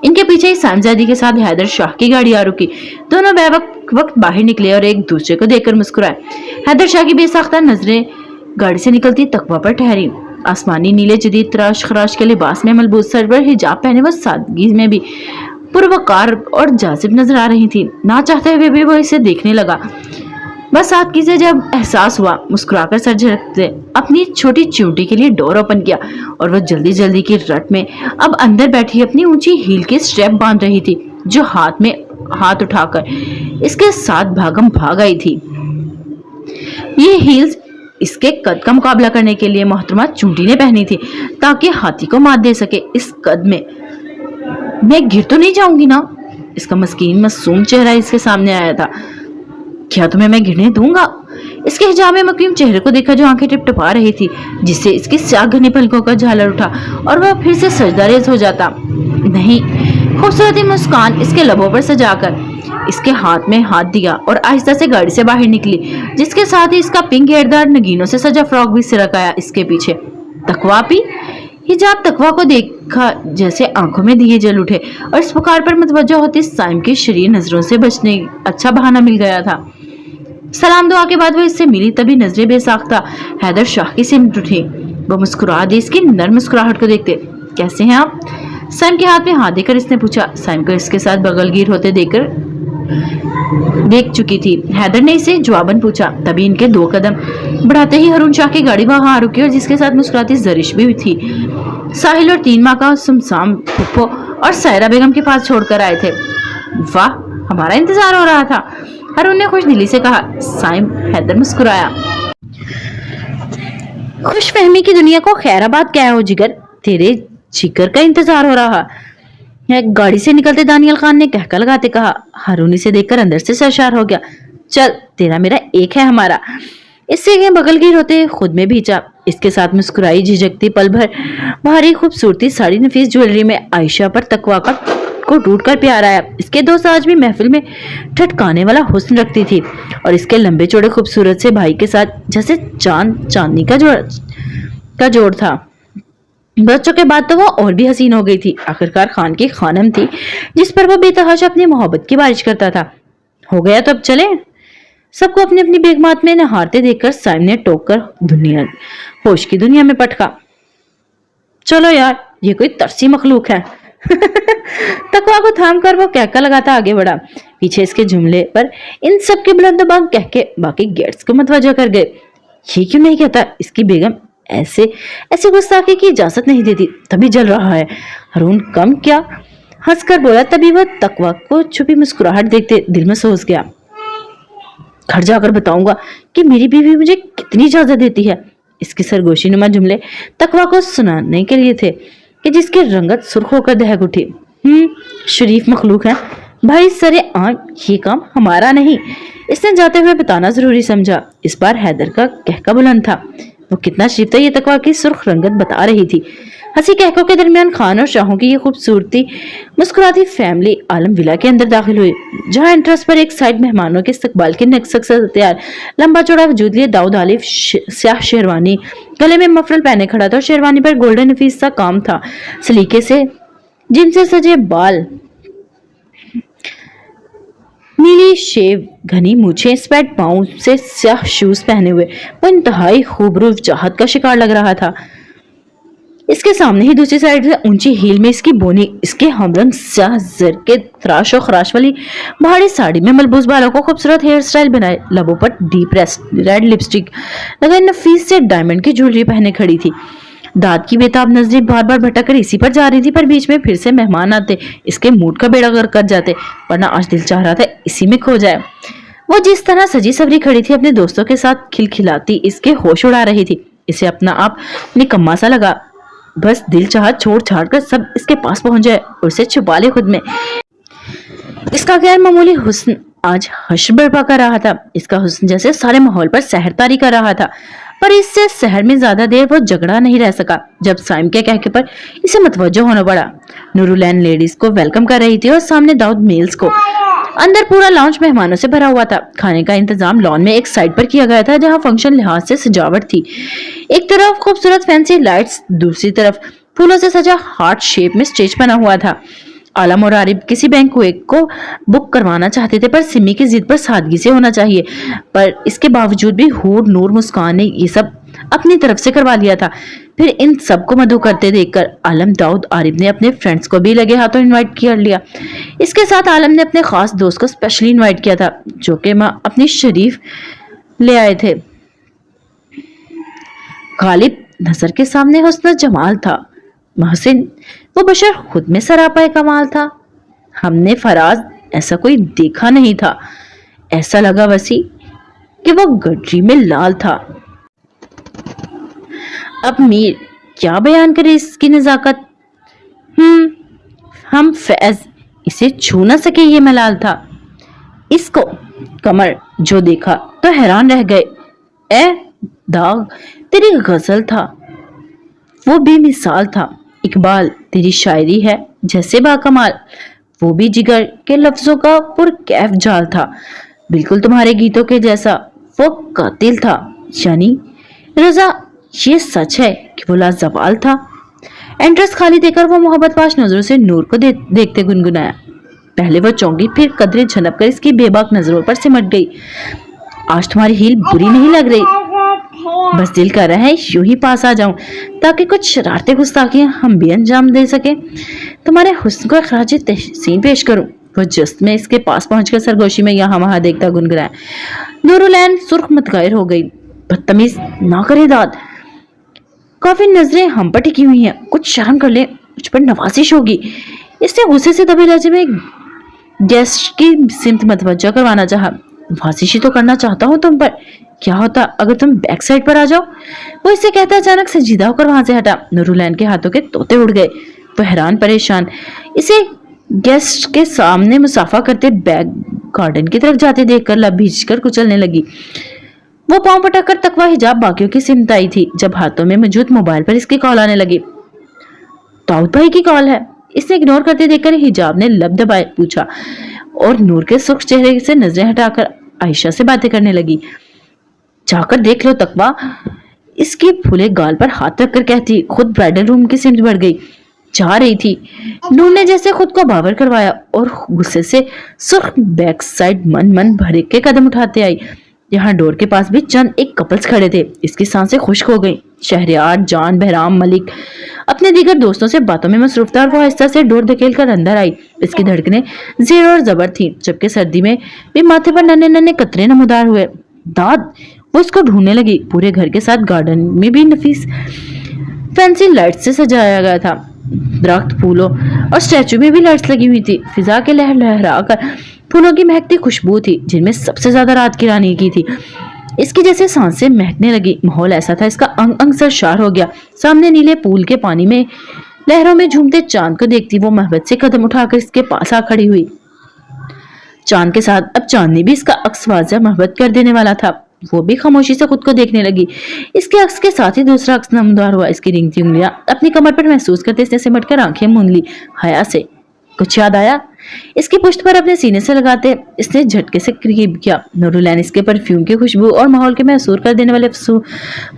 इनके पीछे ही सामजादी के साथ हैदर शाह की गाड़ी आ रुकी। दोनों वक्त बाहर निकले और एक दूसरे को देखकर मुस्कुराए। हैदर शाह की बेसाख्ता नजरें गाड़ी से निकलती तकवा पर ठहरी। आसमानी नीले जदीद तराश खराश के लिबास में मलबूस सर पर हिजाब पहने वो सादगी में भी पुरवकार और जाजिब नजर आ रही थी। ना चाहते हुए भी वो इसे देखने लगा। बस सादगी से जब एहसास हुआ, मुस्कुराकर सर झटकते अपनी छोटी चिमटी के लिए डोर ओपन किया, और वो जल्दी जल्दी की रट में अब अंदर बैठी अपनी ऊंची हील के स्ट्रैप बांध रही थी, जो हाथ में हाथ उठाकर इसके साथ भागम भाग आई थी। ये हील्स इसके कद का मुकाबला करने के लिए मोहतरमा चूंटी ने पहनी थी, ताकि हाथी को मात दे सके। इस कद में मैं गिर तो नहीं जाऊंगी ना? इसका मस्कीन मासूम चेहरा इसके सामने आया था। क्या तुम्हें मैं गिरने दूंगा? इसके हिजाब में मकयूम चेहरे को देखा जो आंखें टिपटिपा रही थी, जिससे इसकी स्याह घनी पलकों का झालर उठा और वह फिर से सजदारेज हो जाता। नहीं, खूबसूरती मुस्कान इसके लबों पर सजाकर इसके हाथ में हाथ दिया और आहिस्ता से गाड़ी से बाहर निकली, जिसके साथ ही इसका पिंक घेरदार नगीनों से सजा फ्रॉक भी सिरक आया इसके पीछे। तकवा पी? हिजाब तकवा को देखा जैसे आंखों में दिए जल उठे और इस पुकार पर मुतवज्जो होती साइम की शरीर नजरों से बचने अच्छा बहाना मिल गया था। सलाम दुआ के बाद वो इससे मिली, तभी नजरें बेसाख्ता हैदर शाह की सिमट उठी। वो मुस्कुरा दी इसकी नर्म मुस्कुराहट को देखते। कैसे हैं आप? साइम के हाथ में हाथ देकर इसने पूछा। साइम को इसके साथ बगलगीर होते देख चुकी थी। हैदर ने इसे जवाबन पूछा। तभी इनके 2 कदम बढ़ाते ही हरून शाह की गाड़ी वहां आ रुकी और जिसके साथ मुस्कुराती जरिश भी थी। साहिल और 3 माह का सुमसाम फुप्पो और सायरा बेगम के पास छोड़कर आए थे। वाह, हमारा इंतजार हो रहा था, हरून ने खुश दिली से कहा। साइम हैदर मुस्कुराया। खुशफहमी की दुनिया को खैराबाद क्या हो जिगर, तेरे जिगर का इंतजार हो रहा है। गाड़ी से निकलते दानियल खान ने कहका लगाते कहा। हारूनी से देखकर अंदर से सरशार हो गया। चल, तेरा मेरा एक है हमारा। इससे बगलगीर होते खुद में भींचा। इसके साथ मुस्कुराई, झिझकती, पल भर भारी खूबसूरती साड़ी नफीस ज्वेलरी में आयशा पर तकवा का को टूट कर प्यार आया। इसके दोस्त आज भी महफिल में ठटकाने वाला हुस्न रखती थी और इसके लंबे चौड़े खूबसूरत से भाई के साथ जैसे चांद चांदनी का जोड़ था। बच्चों के बाद तो वो और भी हसीन हो गई थी। आखिरकार खान की खानम थी जिस पर वो बेतहाशा अपनी मोहब्बत की बारिश करता था। हो गया तो अब चले? सबको अपनी अपनी बेगमात में नहारते देखकर साइम ने टोक कर होश की दुनिया में पटका। चलो यार, ये कोई तरसी मखलूक है। तकवा को थाम कर वो कहका लगाता आगे बढ़ा। पीछे इसके जुमले पर इन सब के बुलंद बांग कह के बाकी गेट्स को मतवजह कर गए। ये क्यों नहीं कहता इसकी बेगम ऐसे गुस्ताखी की इजाजत नहीं देती, तभी जल रहा है। हरून कम क्या, हंसकर बोला। तभी वह तकवा को छुपी मुस्कुराहट देखते दिल में सोच गया। घर जाकर बताऊंगा कि मेरी बीवी मुझे कितनी इजाजत देती है। इसके सरगोशी नुमा जुमले तकवा को सुनाने के लिए थे कि जिसकी रंगत सुर्ख होकर दहक उठी। शरीफ मखलूक है भाई, सरे आंख, ये काम हमारा नहीं, इसने जाते हुए बताना जरूरी समझा। इस बार हैदर का कहका बुलंद था। वो कितना शरीफ था ये तकवा की सुर्ख रंगत बता रही थी। हंसी कहकों के दरमियान खान और शाहों की ये खूबसूरती मुस्कुराती फैमिली आलम विला के अंदर दाखिल हुई, जहां एंट्रेंस पर एक साइड मेहमानों के इस्तकबाल के नक्सक से तैयार लंबा चौड़ा वजूद लिए दाऊद आलिफ स्याह शेरवानी, गले में मफरल पहने खड़ा था और शेरवानी पर गोल्डन नफीस सा काम था। सलीके से जिनसे सजे बाल, नीली शेव, घनी मूछें, स्वेट पाँव से स्याह शूज पहने हुए वो इंतहाई खूबरूप चाहत का शिकार लग रहा था। इसके सामने ही दूसरी साइड से ऊंची हील में इसकी बोनी, इसके हमरंग स्याह जर के त्राश और खराश वाली भारी साड़ी में मलबूस बालों को खूबसूरत हेयर स्टाइल बनाए, लबों पर डीप रेड लिपस्टिक लगाए, नफीस से डायमंड की ज्वेलरी पहने खड़ी थी। दांत की बेताब नजरें बार बार भटक कर इसी पर जा रही थी, पर बीच में फिर से मेहमान आते, इसके मूड का बेड़ा गर्क कर जाते, वरना आज दिल चाह रहा था इसी में खो जाए। वो जिस तरह सजी सवरी खड़ी थी अपने दोस्तों के साथ खिलखिलाती इसके होश उड़ा रही थी। इसे अपना आप निकम्मा सा लगा। बस दिल चाह छोड़ छाड़ कर सब इसके पास पहुंच जाए और उसे छुपा ले खुद में। इसका गैर मामूली हुस्न आज हश्र बर्पा कर रहा था। इसका हुस्न जैसे सारे माहौल पर सहरतारी कर रहा था, पर इससे शहर में ज्यादा देर वो झगड़ा नहीं रह सका। जब साइम के कहके पर इसे मतवज्जो होना पड़ा। नूरुलैन लेडीज को वेलकम कर रही थी और सामने दाऊद मेल्स को। अंदर पूरा लाउंज मेहमानों से भरा हुआ था। खाने का इंतजाम लॉन में एक साइड पर किया गया था, जहां फंक्शन लिहाज से सजावट थी। एक तरफ खूबसूरत फैंसी लाइट्स, दूसरी तरफ फूलों से सजा हार्ट शेप में स्टेज बना हुआ था। आलम और आरिफ किसी बैंक्वेट को बुक करवाना चाहते थे, पर सिमी की जिद पर सादगी से होना चाहिए, पर इसके बावजूद भी हूर नूर मुस्कान ने ये सब अपनी तरफ से करवा लिया था। फिर इन सबको मधु करते देखकर आलम, दाऊद, आरिफ ने अपने फ्रेंड्स को भी लगे हाथों इनवाइट कर लिया। इसके साथ आलम ने अपने खास दोस्त को स्पेशली इनवाइट किया था, जो कि माँ अपनी शरीफ ले आए थे। गालिब नजर के सामने हुस्न जमाल था। महसिन वो बशर खुद में सरापाए कमाल था। हमने फराज ऐसा कोई देखा नहीं था। ऐसा लगा वसी कि वो गडरी में लाल था। अब मीर क्या बयान करे इसकी नजाकत। हम फैज इसे छू ना सके, ये मलाल था। इसको कमर जो देखा तो हैरान रह गए। ए दाग, तेरी गजल था, वो भी मिसाल था। इकबाल, तेरी शायरी है जैसे बाकमाल, वो भी जिगर के लफ्जों का पुरकैफ जाल था, बिल्कुल तुम्हारे गीतों के जैसा वो कातिल था। यानी रजा, ये सच है कि वो लाजवाल था? एंट्रेंस खाली देखकर वो मोहब्बत पाश नजरों से नूर को देखते गुनगुनाया। पहले वो चौंकी, फिर कदरे झनक कर इसकी बेबाक नजरों पर सिमट गई। आज तुम्हारी हील बुरी नहीं लग रही, बस दिल कर रहा है यूं ही पास आ जाऊं ताकि कुछ शरारते गुस्ताखियां हम भी अंजाम दे सके, तुम्हारे हुस्न को खराज तहसीन पेश करूं। वो जस्ट में इसके पास पहुंचकर सरगोशी में यहाँ वहां देखता गुनगुनाया। नूरुलैन सुर्ख मतगायर हो गई। बदतमीज ना करे दाद, काफी नजरें हम पर टिकी हुई हैं, कुछ शर्म कर ले, मुझ पर नवाजिश होगी। इसने गुस्से से दबे लहजे में गेस्ट की सिमत मतवज्जा करवाना चाहा। वाजिशी तो करना चाहता हूँ तुम पर, क्या होता अगर तुम बैक साइड पर आ जाओ? वो इसे कहता अचानक से जिदा होकर वहां से हटा। नूरुलैन के हाथों के तोते उड़ गए। वो हैरान परेशान इसे गेस्ट के सामने मुसाफा करते बैक गार्डन की तरफ जाते देखकर लब भींचकर कुचलने लगी। वो पांव पटक कर तकवा हिजाब बाकियों की सिमत आई थी जब हाथों में मौजूद मोबाइल पर इसकी कॉल आने लगी। दाऊद भाई की कॉल है, इसने इग्नोर करते देखकर हिजाब ने लब दबाए पूछा और नूर के सुख चेहरे से नजरें हटाकर आयशा से बातें करने लगी। जाकर देख लो तकवा, इसके फूले गाल पर हाथ रखकर कहती। खुद ब्राइडल रूम की सिमत बढ़ गई। जा रही थी, नूर ने जैसे खुद को बावर करवाया और गुस्से से सुर्ख बैक साइड मन मन भरे के कदम उठाते आई। यहाँ डोर के पास भी चंद एक कपल्स खड़े थे। इसकी सांसें खुश्क हो गई। शहरयार, जान, बहराम, मलिक अपने दीगर दोस्तों से बातों में मसरूफ था और वो आहिस्ता से डोर धकेल कर अंदर आई। इसकी धड़कनें ज़ेर और जबर थी, जबकि सर्दी में भी माथे पर नन्हे नन्हे कतरे नमदार हुए। दाद, वो उसको ढूंढने लगी। पूरे घर के साथ गार्डन में भी नफीस फैंसी लाइट से सजाया गया था। दरख्त, फूलों और स्टैचू में भी लाइट्स लगी हुई थी। फिजा के लहर लहरा कर फूलों की महकती खुशबू थी, जिनमें सबसे ज्यादा रात की रानी की थी। इसकी जैसे सांसें महकने लगी। माहौल ऐसा था इसका अंग अंग सरशार हो गया। सामने नीले पूल के पानी में लहरों में झूमते चांद को देखती वो मोहब्बत से कदम उठाकर इसके पास आ खड़ी हुई। चांद के साथ अब चांदनी भी इसका अक्स वाज़ह मोहब्बत कर देने वाला था। वो भी खामोशी से खुद को देखने लगी। इसके अक्स के साथ ही दूसरा अक्स नमदार हुआ। इसकी रिंगती उंगलियां अपनी कमर पर महसूस करते इसने सिमट कर आंखें मूंद ली। हया से कुछ याद आया? इसकी पुश्त पर अपने सीने से लगाते इसने झटके से करीब किया। नूरुलैन इसके परफ्यूम की खुशबू और माहौल के महसूस कर देने वाले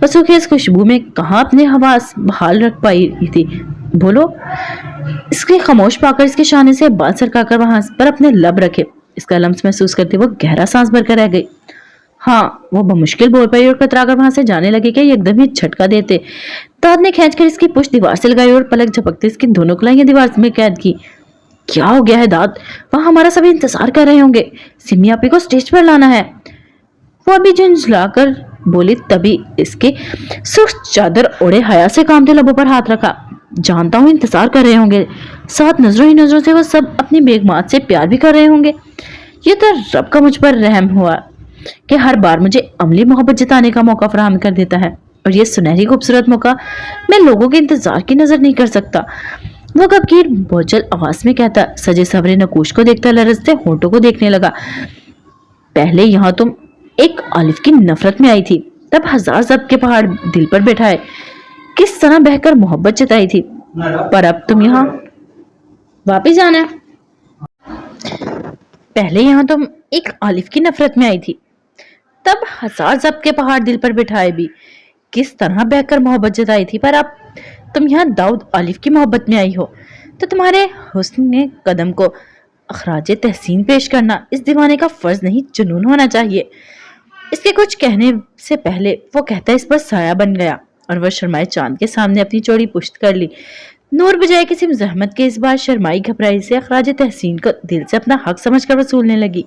वसूखे खुशबू में कहाँ अपने हवास बहाल रख पाई थी। बोलो। इसके खामोश पाकर इसके शाने से बाल सरकाकर वहां पर अपने लब रखे। इसका लम्स महसूस करते वो गहरा सांस भरकर रह गई। हाँ, वो बमुश्किल बोल पाई और कतराकर वहां से जाने लगे कि एकदम ही झटका देते। दाद ने खींचकर इसकी पुश्त दीवार से लगाई और पलक झपकते इसकी दोनों कलाइयां दीवार में कैद की। क्या हो गया है दाद? वहां हमारा सभी इंतजार कर रहे होंगे। सिमी आपी को स्टेज पर लाना है। वो अभी झुंझलाकर बोली, तभी इसके सुर्ख चादर ओढ़े हया से कांपते लबों पर हाथ रखा। जानता हूँ इंतजार कर रहे होंगे। साथ नजरों ही नजरों से वो सब अपनी बेगमात से प्यार भी कर रहे होंगे। ये तो रब का मुझ पर रहम हुआ कि हर बार मुझे अमली मोहब्बत जताने का मौका फराहम कर देता है, और ये सुनहरी खूबसूरत मौका मैं लोगों के इंतजार की नजर नहीं कर सकता। वो गबगीर बोझल आवाज में कहता, सजे सवरे नकूश को देखता लरजते होंठों को देखने लगा। पहले यहाँ तुम एक आलिफ की नफरत में आई थी, तब हजार जब के पहाड़ दिल पर बैठाए किस तरह बहकर मोहब्बत जताई थी, पर अब तुम यहाँ वापिस जाना। पहले यहाँ तुम एक आलिफ की नफरत में आई थी, तब हजार जब के पहाड़ दिल पर बिठाए भी किस तरह बहकर मोहब्बत जताई थी, पर अब तुम यहाँ दाऊद आलिफ की मोहब्बत में आई हो, तो तुम्हारे हुस्न कदम को अखराज तहसीन पेश करना इस दीवाने का फर्ज नहीं, जुनून होना चाहिए। इसके कुछ कहने से पहले वो कहता इस पर साया बन गया और वह शर्माए चांद के सामने अपनी चौड़ी पुश्त कर ली। नूर बजाय किसी जहमत के इस बार शर्माई घबराई से अखराज तहसीन को दिल से अपना हक समझकर वसूलने लगी।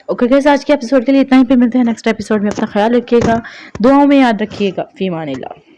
ओके गाइस, आज के एपिसोड के लिए इतना ही। फिर मिलते हैं नेक्स्ट एपिसोड में। अपना ख्याल रखिएगा, दुआओं में याद रखिएगा। फी अमान अल्लाह।